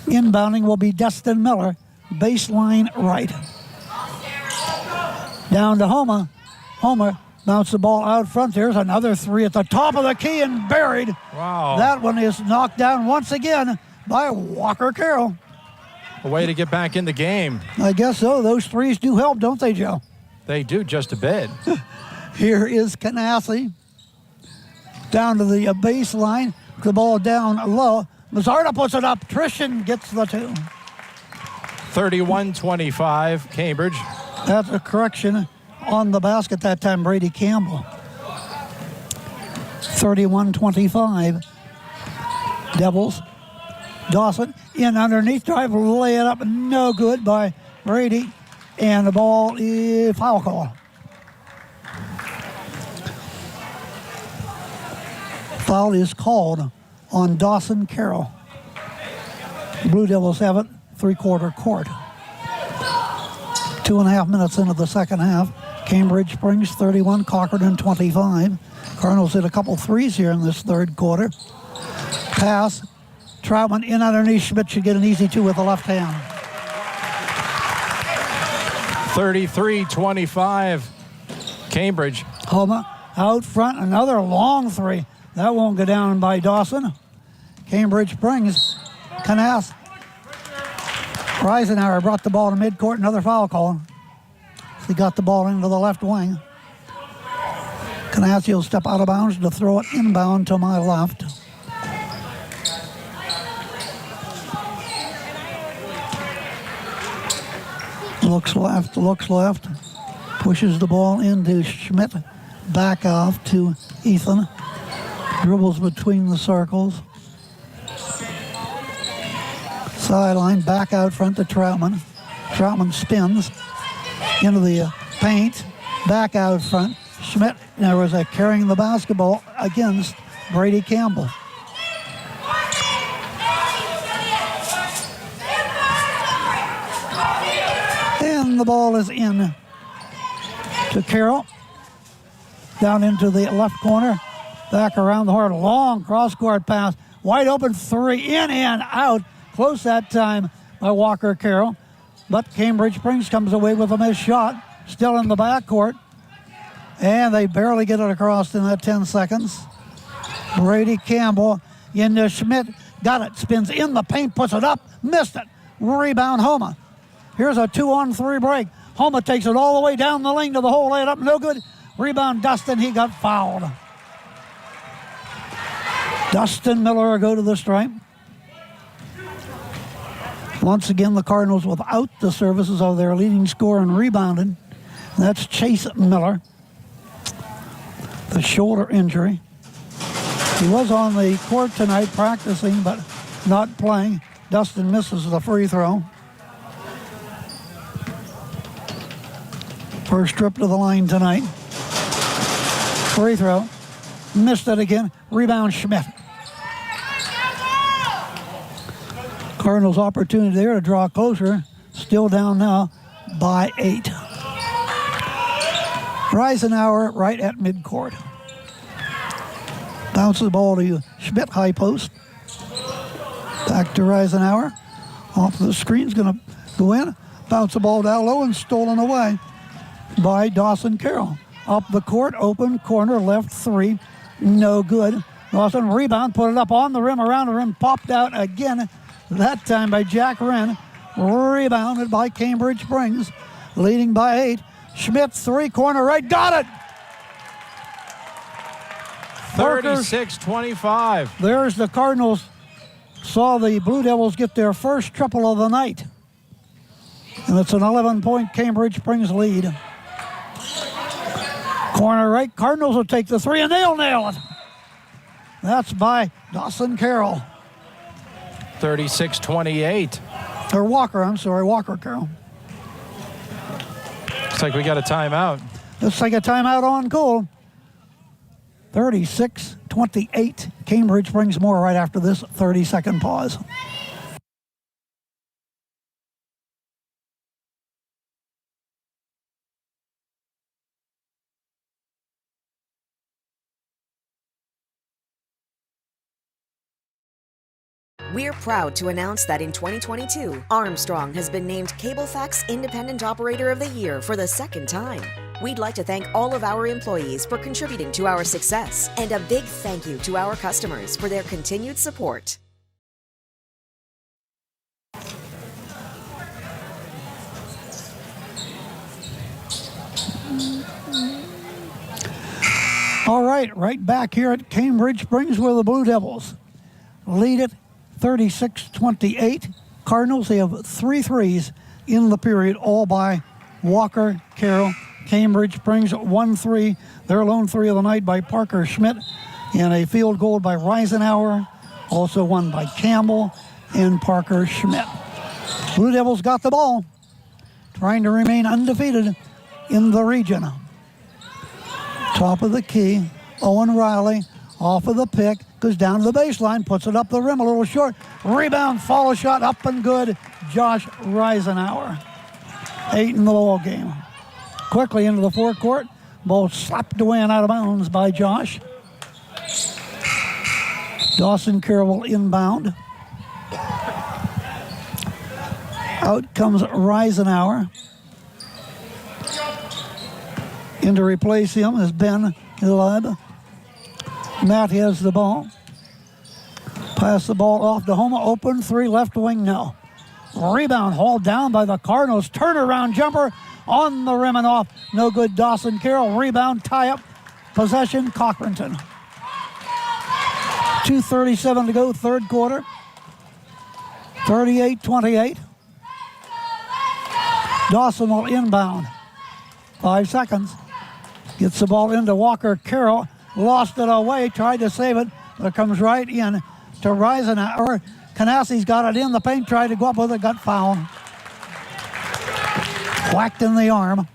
Inbounding will be Dustin Miller. Baseline right. Down to Homa. Homer bounced the ball out front. There's another 3 at the top of the key and buried. Wow. That one is knocked down once again by Walker Carroll. A way to get back in the game. I guess so. Those 3s do help, don't they, Joe? They do just a bit. Here is Canassi. Down to the baseline. The ball down low. Mazzarda puts it up. Trishan gets the 2. 31-25, Cambridge. That's a correction on the basket that time, Brady Campbell. 31-25. Devils. Dawson in underneath, drive, lay it up, no good by Brady. And the ball is foul call. Foul is called on Dawson Carroll. Blue Devils have it, 3-quarter court. 2.5 minutes into the second half. Cambridge Springs 31, Cochranton 25. Cardinals hit a couple 3s here in this third quarter. Pass. Troutman in underneath. Schmidt should get an easy 2 with the left hand. 33-25, Cambridge. Homa out front, another long 3. That won't go down by Dawson. Cambridge Springs. Canas. Reisenauer brought the ball to midcourt, another foul call. He got the ball into the left wing. Canassi will step out of bounds to throw it inbound to my left. Looks left, pushes the ball into Schmidt, back off to Ethan, dribbles between the circles, sideline, back out front to Troutman. Troutman spins into the paint, back out front. Schmidt, there was a carrying the basketball against Brady Campbell. And the ball is in to Carroll. Down into the left corner. Back around the horn. Long cross-court pass. Wide open 3. In and out. Close that time by Walker Carroll. But Cambridge Springs comes away with a missed shot. Still in the backcourt. And they barely get it across in that 10 seconds. Brady Campbell into Schmidt. Got it. Spins in the paint. Puts it up. Missed it. Rebound Homa. Here's a 2-on-3 break. Homa takes it all the way down the lane to the hole. Laid up. No good. Rebound Dustin. He got fouled. Dustin Miller will go to the stripe. Once again, the Cardinals without the services of their leading scorer and rebounding. That's Chase Miller. The shoulder injury. He was on the court tonight practicing, but not playing. Dustin misses the free throw. First trip to the line tonight. Free throw. Missed it again. Rebound Schmidt. Cardinals' opportunity there to draw closer. Still down now by 8. Reisenauer right at midcourt. Bounces the ball to Schmidt, high post. Back to Reisenauer. Off the screen's going to go in. Bounce the ball down low and stolen away by Dawson Carroll. Up the court, open corner, left 3. No good. Dawson rebound, put it up on the rim, around the rim, popped out again. That time by Jack Wren. Rebounded by Cambridge Springs. Leading by 8. Schmidt, 3, corner right, got it! 36-25. There's the Cardinals. Saw the Blue Devils get their first triple of the night. And it's an 11-point Cambridge Springs lead. Corner right, Cardinals will take the 3 and they'll nail it. That's by Dawson Carroll. 36-28. Or Walker, I'm sorry, Walker Carroll. Looks like we got a timeout. Looks like a timeout on goal. 36-28. Cambridge brings more right after this 30-second pause. We're proud to announce that in 2022, Armstrong has been named Cablefax Independent Operator of the Year for the second time. We'd like to thank all of our employees for contributing to our success, and a big thank you to our customers for their continued support. All right back here at Cambridge Springs where the Blue Devils lead it 36-28. Cardinals, they have 3 threes in the period, all by Walker Carroll. Cambridge Springs 1-3, their lone 3 of the night by Parker Schmidt, and a field goal by Reisenauer, also one by Campbell and Parker Schmidt. Blue Devils got the ball, trying to remain undefeated in the region. Top of the key, Owen Riley off of the pick, goes down to the baseline, puts it up the rim a little short. Rebound, follow shot, up and good. Josh Reisenauer. 8 in the ball game. Quickly into the forecourt. Ball slapped away and out of bounds by Josh. Dawson Carroll inbound. Out comes Reisenauer. In to replace him is Ben Hilab. Matt has the ball. Pass the ball off to Homa. Open 3, left wing, no. Rebound hauled down by the Cardinals. Turnaround jumper on the rim and off. No good. Dawson Carroll. Rebound, tie up. Possession, Cochranton. 2:37 to go, third quarter. 38-28. Dawson will inbound. 5 seconds. Gets the ball into Walker Carroll. Lost it away, tried to save it, but it comes right in to Reisenauer. Canassi's got it in the paint, tried to go up with it, got fouled. Whacked in the arm.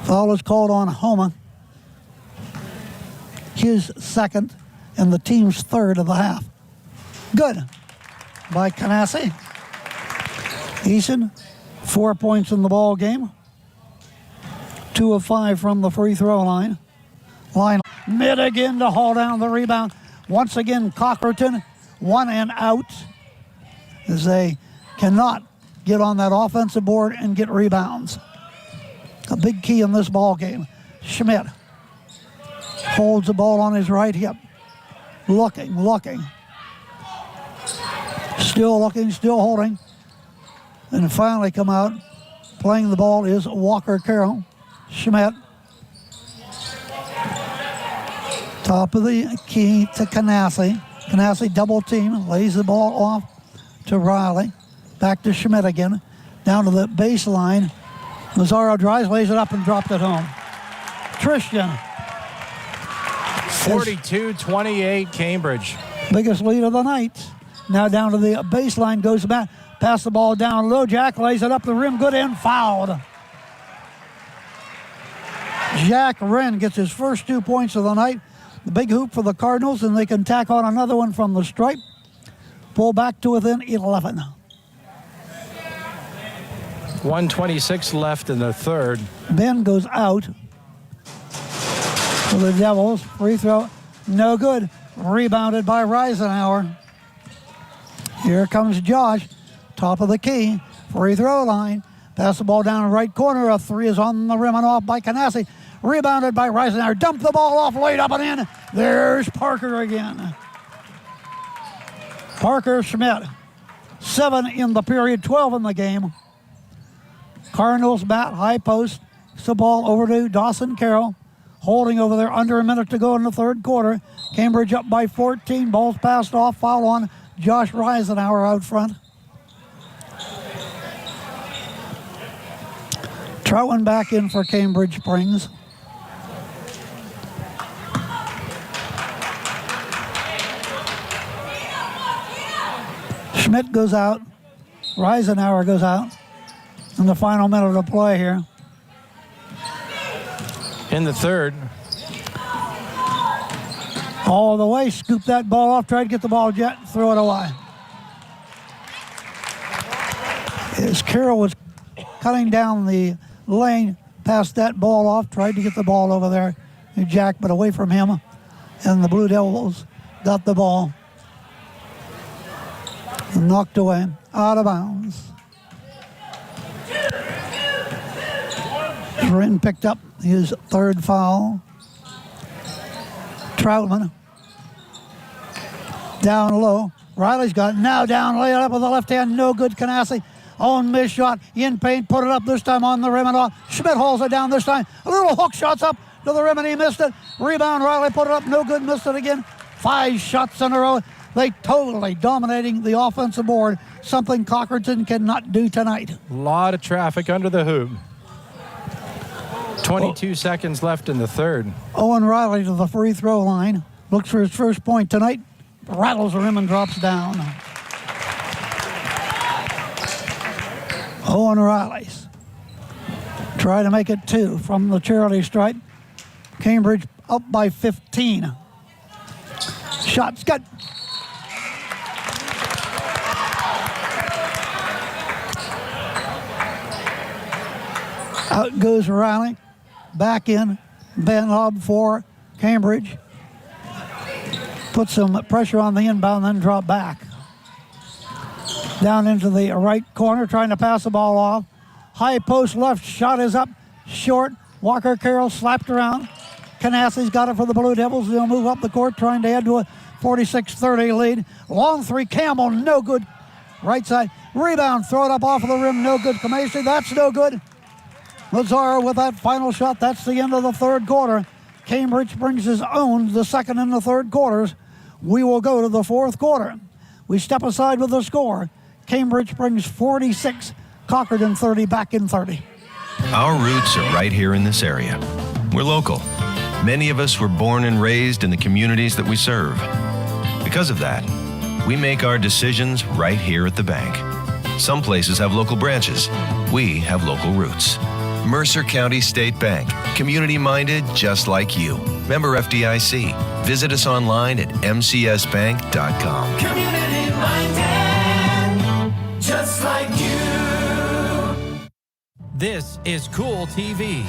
Foul is called on Homa. His second and the team's third of the half. Good by Canassi. Eason, 4 points in the ball game. 2 of 5 from the free throw line. Mid again to haul down the rebound. Once again, Cochranton 1 and out as they cannot get on that offensive board and get rebounds. A big key in this ball game. Schmidt holds the ball on his right hip. Looking. Still looking, still holding. And finally come out. Playing the ball is Walker Carroll. Schmidt. Top of the key to Canassi. Canassi double team, lays the ball off to Riley. Back to Schmidt again. Down to the baseline. Mazzaro drives, lays it up and dropped it home. Tristan. 42-28 Cambridge. Biggest lead of the night. Now down to the baseline, goes back. Pass the ball down low. Jack lays it up the rim. Good and fouled. Jack Wren gets his first 2 points of the night. The big hoop for the Cardinals, and they can tack on another one from the stripe. Pull back to within 11. 1:26 left in the third. Ben goes out for the Devils. Free throw, no good. Rebounded by Reisenauer. Here comes Josh, top of the key, free throw line. Pass the ball down the right corner. A three is on the rim and off by Canassi. Rebounded by Reisenauer. Dumped the ball off, laid up and in. There's Parker again. Parker Schmidt. 7 in the period, 12 in the game. Cardinals bat, high post. It's the ball over to Dawson Carroll. Holding over there, under a minute to go in the third quarter. Cambridge up by 14. Ball's passed off. Foul on Josh Reisenauer out front. Troutman back in for Cambridge Springs. Schmidt goes out. Reisenauer goes out. In the final minute of play here. In the third. All the way, scoop that ball off, try to get the ball jet, throw it away. As Carroll was cutting down the lane, passed that ball off, tried to get the ball over there. Jack, but away from him. And the Blue Devils got the ball. Knocked away, out of bounds. Wren picked up his third foul. Troutman down low. Riley's got it now down, lay it up with the left hand, no good. Canassi on miss shot, in paint, put it up this time on the rim and off. Schmidt hauls it down this time. A little hook shot's up to the rim and he missed it. Rebound, Riley put it up, no good, missed it again. 5 shots in a row. They totally dominating the offensive board, something Cochranton cannot do tonight. A lot of traffic under the hoop. 22 seconds left in the third. Owen Riley to the free throw line. Looks for his first point tonight. Rattles the rim and drops down. Owen Riley's. Try to make it 2 from the charity stripe. Cambridge up by 15. Shots good. Out goes Riley. Back in. Ben Lob for Cambridge. Put some pressure on the inbound, then drop back. Down into the right corner, trying to pass the ball off. High post left, shot is up, short. Walker Carroll slapped around. Canassi's got it for the Blue Devils. They'll move up the court, trying to add to a 46-30 lead. Long three, Campbell, no good. Right side, rebound, throw it up off of the rim, no good. Kamasi, that's no good. Mazzaro with that final shot. That's the end of the third quarter. Cambridge brings his own, the second and the third quarters. We will go to the fourth quarter. We step aside with the score. Cambridge brings 46, Cochranton 30, back in 30. Our roots are right here in this area. We're local. Many of us were born and raised in the communities that we serve. Because of that, we make our decisions right here at the bank. Some places have local branches. We have local roots. Mercer County State Bank. Community-minded just like you. Member FDIC. Visit us online at mcsbank.com. Community-minded just like you. This is Cool TV.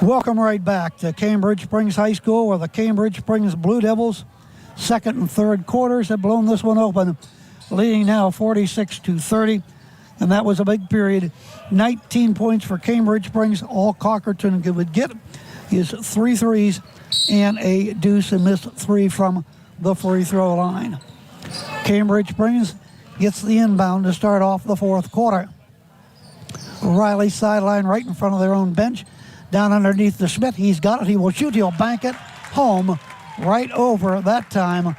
Welcome right back to Cambridge Springs High School, where the Cambridge Springs Blue Devils, second and third quarters, have blown this one open, leading now 46-30. And that was a big period. 19 points for Cambridge Springs. All Cochranton would get is 3 threes and a deuce, and missed 3 from the free throw line. Cambridge Springs gets the inbound to start off the fourth quarter. Riley sideline right in front of their own bench. Down underneath the Schmidt. He's got it. He will shoot. He'll bank it home right over that time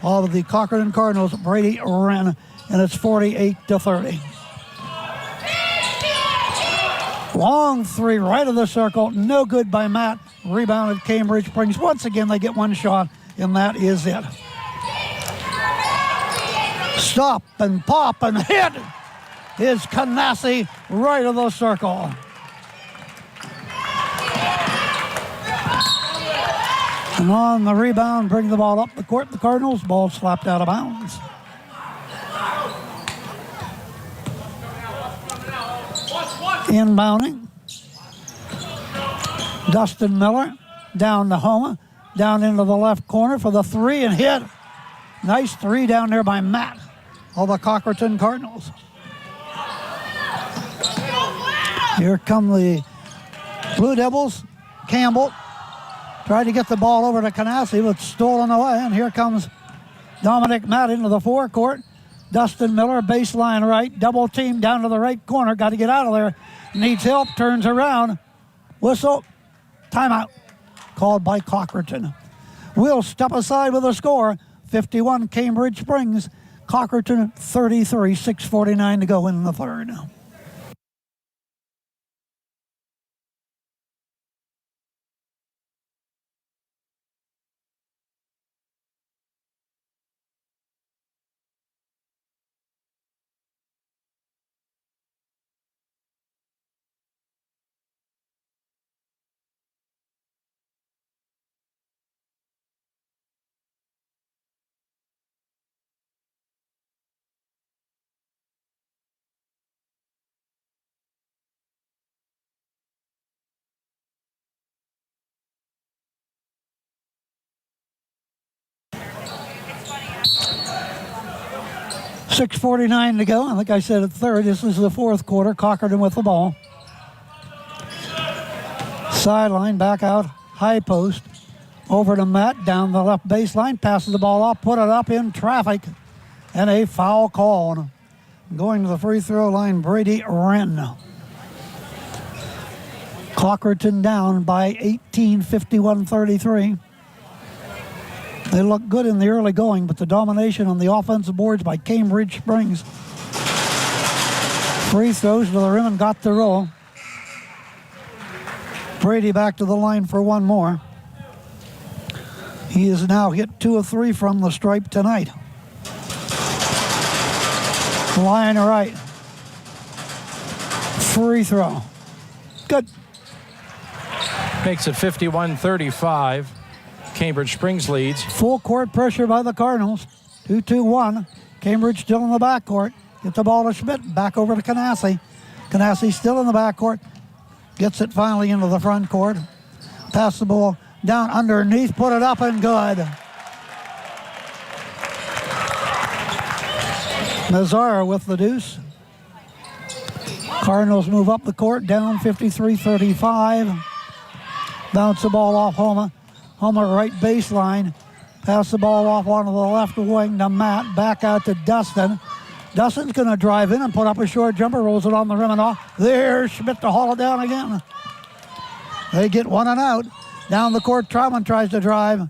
of the Cochranton Cardinals, Brady Wren, and it's 48-30. Long three right of the circle. No good by Matt. Rebounded Cambridge Springs. Once again, they get one shot, and that is it. Stop and pop and hit is Canassi right of the circle. And on the rebound, bring the ball up the court. The Cardinals, ball slapped out of bounds. Inbounding. Dustin Miller down to Homa, down into the left corner for the three and hit. Nice three down there by Matt of the Cochranton Cardinals. Here come the Blue Devils. Campbell tried to get the ball over to Canassi, but stolen away. And here comes Dominic Matt into the forecourt. Dustin Miller, baseline right, double team down to the right corner. Got to get out of there. Needs help, turns around. Whistle, timeout. Called by Cochranton. We'll step aside with a score. 51 Cambridge Springs. Cochranton 33, 6:49 to go in the third. 6:49 to go. I think I said at third. This is the fourth quarter. Cochranton with the ball. Sideline, back out, high post. Over to Matt, down the left baseline. Passes the ball off, put it up in traffic. And a foul called. Going to the free throw line, Brady Wren. Cochranton down by 18, 51-33. They look good in the early going, but the domination on the offensive boards by Cambridge Springs. Free throws to the rim and got the roll. Brady back to the line for one more. He has now hit 2 of 3 from the stripe tonight. Line right. Free throw. Good. Makes it 51-35. Cambridge Springs leads. Full court pressure by the Cardinals. 2-2-1. Cambridge still in the backcourt. Get the ball to Schmidt. Back over to Canassi. Canassi still in the backcourt. Gets it finally into the front court. Pass the ball down underneath. Put it up and good. Mazzara with the deuce. Cardinals move up the court. Down 53-35. Bounce the ball off Homa. Homa right baseline. Pass the ball off onto the left wing to Matt. Back out to Dustin. Dustin's going to drive in and put up a short jumper. Rolls it on the rim and off. There's Schmidt to haul it down again. They get one and out. Down the court, Trauman tries to drive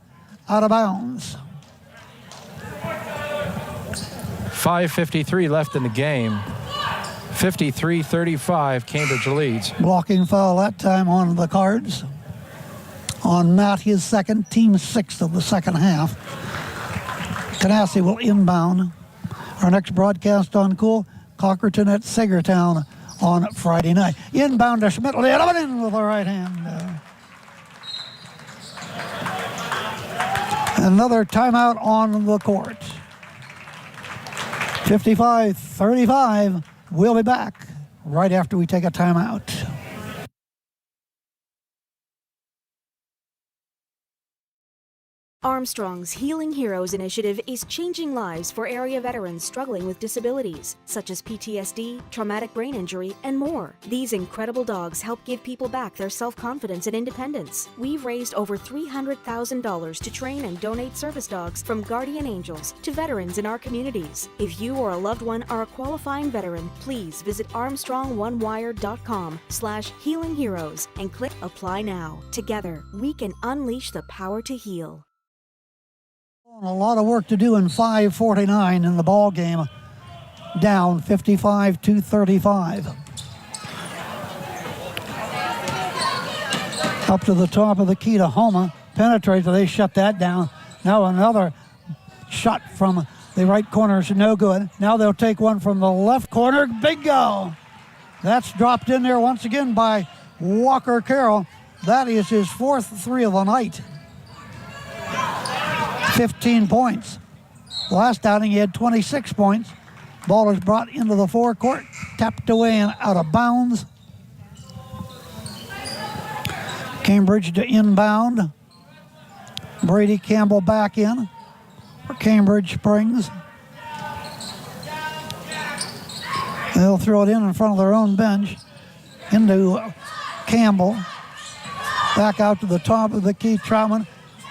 out of bounds. 5:53 left in the game. 53-35, Cambridge leads. Blocking foul that time on the Cards. On Matt, his second, team 6th of the second half. Canassi will inbound. Our next broadcast on Cool, Cochranton at Sagertown on Friday night. Inbound to Schmidt, in with the right hand. Another timeout on the court. 55-35. We'll be back right after we take a timeout. Armstrong's Healing Heroes initiative is changing lives for area veterans struggling with disabilities, such as PTSD, traumatic brain injury, and more. These incredible dogs help give people back their self-confidence and independence. We've raised over $300,000 to train and donate service dogs from guardian angels to veterans in our communities. If you or a loved one are a qualifying veteran, please visit ArmstrongOneWire.com/healingheroes and click Apply Now. Together, we can unleash the power to heal. A lot of work to do in 5:49 in the ball game. Down 55-35. Up to the top of the key to Homa. Penetrates, they shut that down. Now another shot from the right corner is no good. Now they'll take one from the left corner. Big go. That's dropped in there once again by Walker Carroll. That is his fourth three of the night. 15 points. Last outing he had 26 points. Ball is brought into the forecourt, tapped away and out of bounds. Cambridge to inbound. Brady Campbell back in for Cambridge Springs. They'll throw it in front of their own bench into Campbell. Back out to the top of the key. Troutman.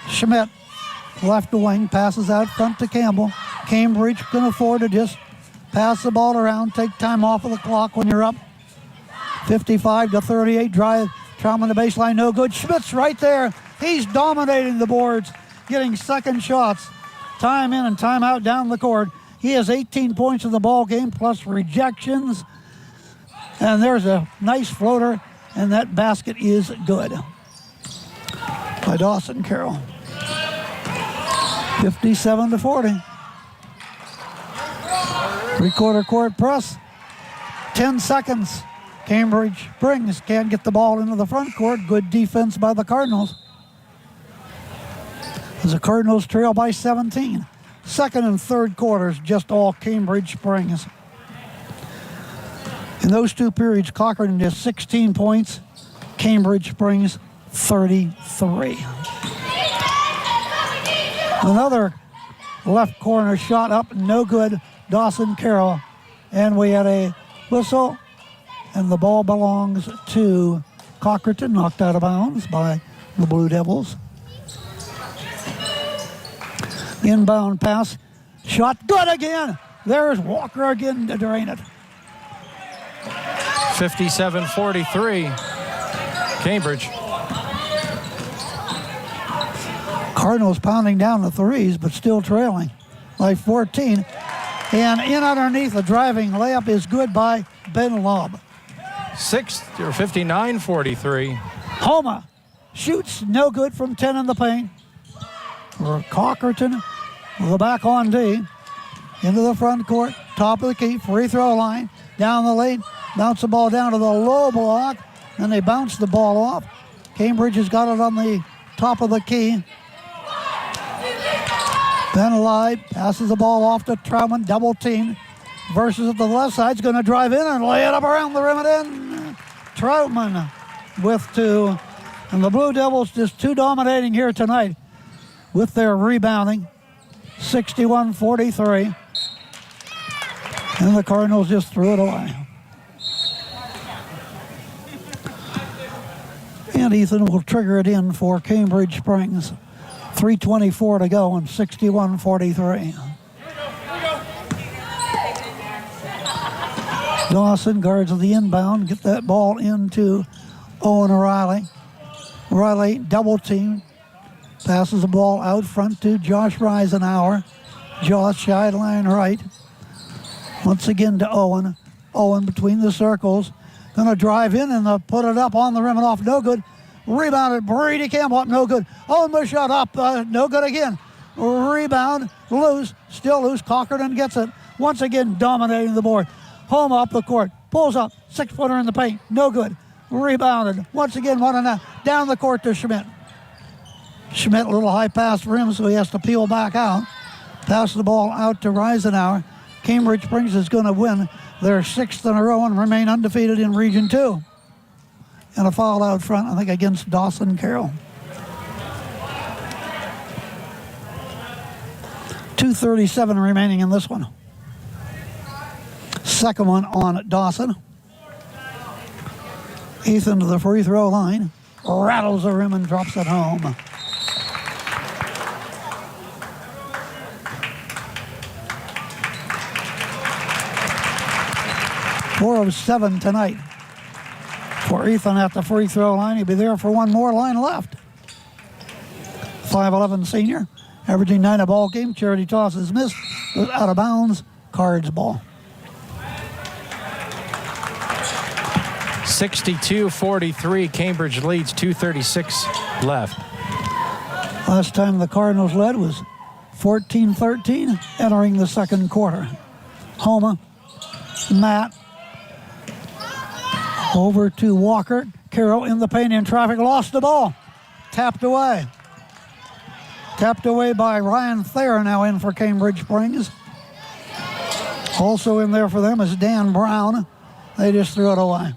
Schmidt. Left wing, passes out front to Campbell. Cambridge can afford to just pass the ball around, take time off of the clock when you're up. 55-38, drive. Troutman to baseline, no good. Schmidt's right there. He's dominating the boards, getting second shots. Time in and time out down the court. He has 18 points in the ball game, plus rejections. And there's a nice floater, and that basket is good by Dawson Carroll. 57-40. Three-quarter court press. 10 seconds. Cambridge Springs can't get the ball into the front court. Good defense by the Cardinals. As the Cardinals trail by 17. Second and third quarters, just all Cambridge Springs. In those two periods, Cochranton has 16 points. Cambridge Springs, 33. Another left corner shot up, no good. Dawson Carroll. And we had a whistle, and the ball belongs to Cochranton, knocked out of bounds by the Blue Devils. Inbound pass, shot good again. There's Walker again to drain it. 57-43, Cambridge. Cardinals pounding down the threes, but still trailing by 14. And in underneath, the driving layup is good by Ben Lobb. 59-43. Homa shoots no good from 10 in the paint. For Cochranton, the back on D. Into the front court, top of the key, free throw line. Down the lane, bounce the ball down to the low block, and they bounce the ball off. Cambridge has got it on the top of the key. Ben Lye passes the ball off to Troutman, double team. Versus at the left side, is going to drive in and lay it up around the rim and in. Troutman with two. And the Blue Devils just too dominating here tonight with their rebounding. 61-43. And the Cardinals just threw it away. And Ethan will trigger it in for Cambridge Springs. 3:24 to go and 61-43. Dawson guards the inbound. Get that ball into Owen Riley. Riley double team. Passes the ball out front to Josh Reisenauer. Josh sideline right. Once again to Owen. Owen between the circles. Going to drive in and put it up on the rim and off. No good. Rebounded. Brady Campbell up. No good. Owen was shot up. No good again. Rebound. Loose. Still loose. Cochranton gets it. Once again dominating the board. Home up the court. Pulls up. 6-footer in the paint. No good. Rebounded. Once again, one and out. Down the court to Schmidt. Schmidt, a little high pass for him, so he has to peel back out. Pass the ball out to Reisenauer. Cambridge Springs is going to win their sixth in a row and remain undefeated in Region 2. And a foul out front, I think, against Dawson Carroll. 2:37 remaining in this one. Second one on Dawson. Ethan to the free throw line. Rattles the rim and drops it home. Four of 7 tonight for Ethan at the free throw line. He'll be there for one more line left. 5'11" senior, averaging 9 a ball game. Charity toss is missed. Goes out of bounds. Cards ball. 62-43. Cambridge leads. 2:36 left. Last time the Cardinals led was 14-13 entering the second quarter. Homa, Matt, over to Walker. Carroll in the paint in traffic, lost the ball. Tapped away. Tapped away by Ryan Thayer, now in for Cambridge Springs. Also in there for them is Dan Brown. They just threw it away.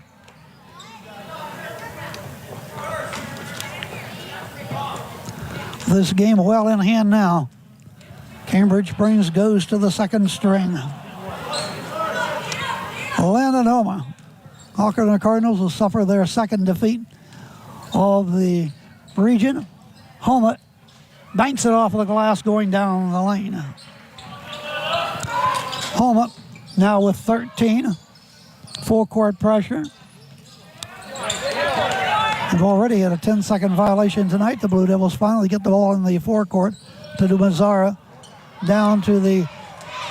This game well in hand now. Cambridge Springs goes to the second string. Landon Homa. Cochranton Cardinals will suffer their second defeat of the region. Homa banks it off of the glass going down the lane. Homa now with 13. Full court pressure. They've already had a 10-second violation tonight. The Blue Devils finally get the ball in the forecourt to Mazzara. Down to the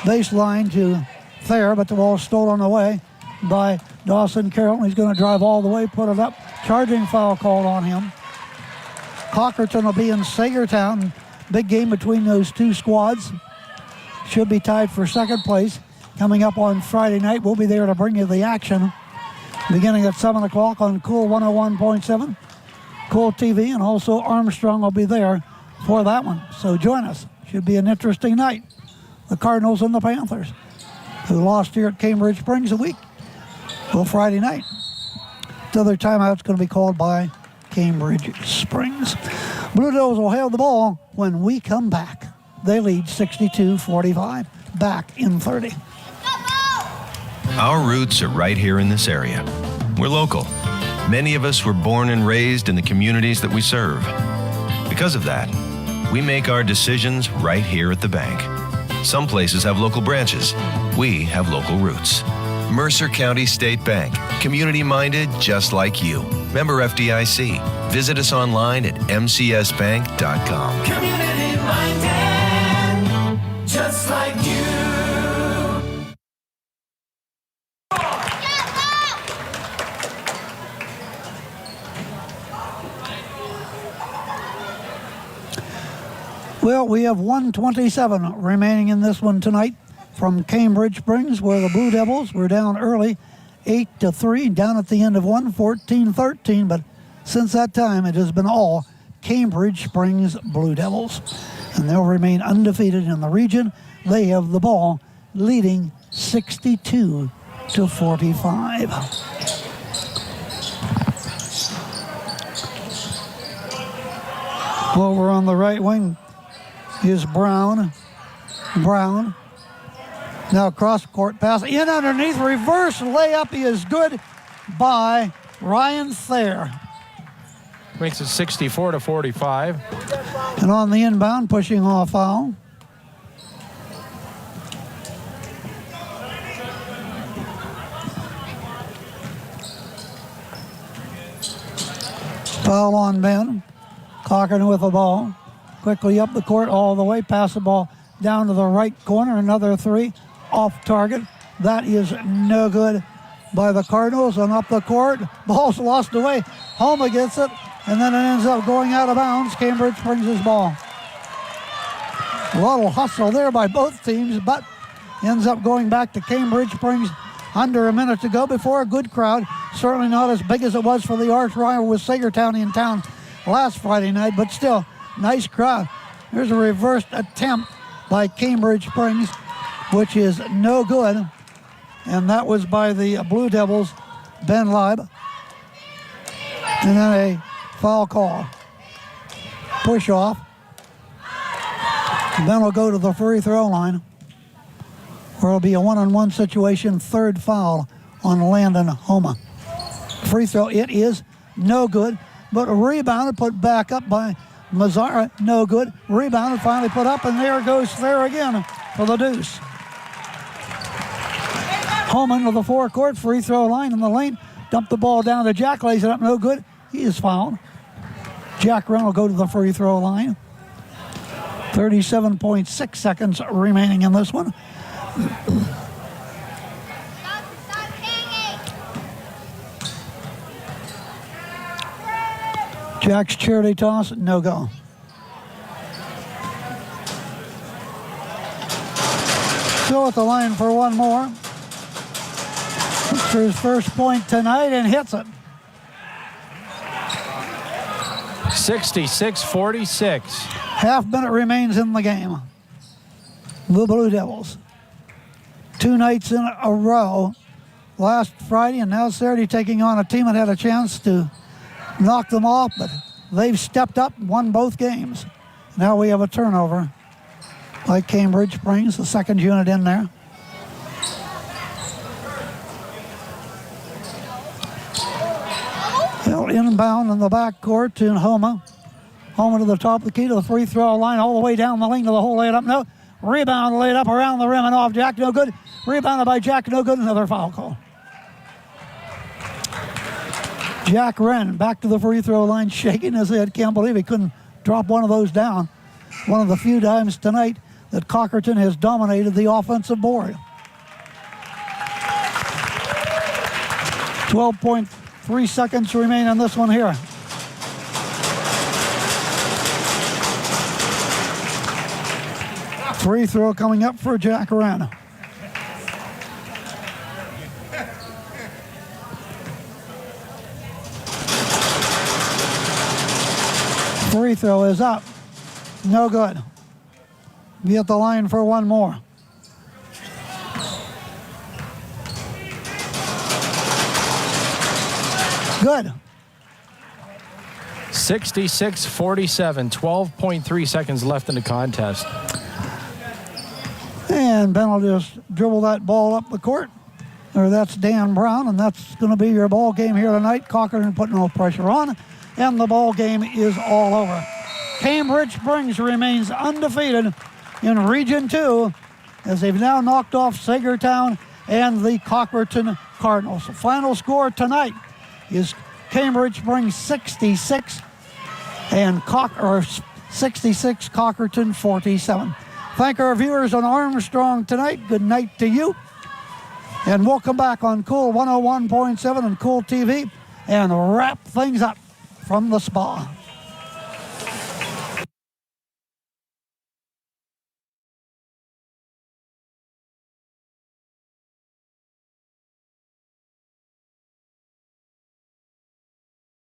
baseline to Thayer, but the ball stolen away by Dawson Carroll. He's going to drive all the way, put it up. Charging foul called on him. Cochranton will be in Sagertown. Big game between those two squads. Should be tied for second place. Coming up on Friday night, we'll be there to bring you the action. Beginning at 7 o'clock on Cool 101.7, Cool TV, and also Armstrong will be there for that one. So join us. Should be an interesting night. The Cardinals and the Panthers, who lost here at Cambridge Springs a week. Well, Friday night. The other timeout's going to be called by Cambridge Springs. Blue Devils will have the ball when we come back. They lead 62-45, back in 30. Our roots are right here in this area. We're local. Many of us were born and raised in the communities that we serve. Because of that, we make our decisions right here at the bank. Some places have local branches. We have local roots. Mercer County State Bank. Community-minded just like you. Member FDIC. Visit us online at mcsbank.com. Community-minded just like you. Well, we have 1:27 remaining in this one tonight from Cambridge Springs, where the Blue Devils were down early, 8-3, down at the end of one, 14-13. But since that time, it has been all Cambridge Springs Blue Devils. And they'll remain undefeated in the region. They have the ball, leading 62-45. Over on the right wing is Brown. Now cross court pass. In underneath, reverse layup is good by Ryan Thayer. Makes it 64-45. And on the inbound, pushing off foul. Foul on Ben. Cochranton with the ball. Quickly up the court all the way. Pass the ball down to the right corner. Another three off target. That is no good by the Cardinals. And up the court. Ball's lost away. Homa gets it. And then it ends up going out of bounds. Cambridge brings his ball. A little hustle there by both teams, but ends up going back to Cambridge Springs. Under a minute to go before a good crowd. Certainly not as big as it was for the arch rival with Sagertown in town last Friday night, but still, nice crowd. There's a reversed attempt by Cambridge Springs, which is no good. And that was by the Blue Devils, Ben Leib. And then a foul call. Push off. Ben will go to the free throw line, where it'll be a 1-on-1 situation, third foul on Landon Homa. Free throw, it is no good, but rebounded, put back up by Mazzara, no good. Rebounded, finally put up, and there goes there again for the deuce. Homa to the forecourt, free throw line in the lane, dumped the ball down to Jack, lays it up, no good. He is fouled. Jack Wren will go to the free throw line. 37.6 seconds remaining in this one. Jack's charity toss, no go. Still at the line for one more. Looks for his first point tonight and hits it. 66-46. Half minute remains in the game. The Blue Devils, 2 nights in a row, last Friday and now Saturday, taking on a team that had a chance to knock them off, but they've stepped up and won both games. Now we have a turnover by Cambridge Springs, the second unit in there. They'll inbound in the backcourt to Homa. Homa to the top of the key to the free throw line, all the way down the lane to the hole, laid up, no. Rebound laid up around the rim and off Jack, no good. Rebounded by Jack, no good, another foul call. Jack Wren back to the free throw line, shaking his head. Can't believe he couldn't drop one of those down. One of the few times tonight that Cochranton has dominated the offensive board. 12.3 seconds remain in this one here. Free throw coming up for Jack Wren. Free throw is up. No good. Be at the line for one more. Good. 66-47. 12.3 seconds left in the contest. And Ben will just dribble that ball up the court. Or that's Dan Brown, and that's going to be your ball game here tonight. Cochranton put no pressure on, and the ball game is all over. Cambridge Springs remains undefeated in Region 2 as they've now knocked off Sagertown and the Cochranton Cardinals. The final score tonight is Cambridge Springs 66 and 66, Cochranton 47. Thank our viewers on Armstrong tonight. Good night to you. And we'll come back on Cool 101.7 and Cool TV and wrap things up from the spa.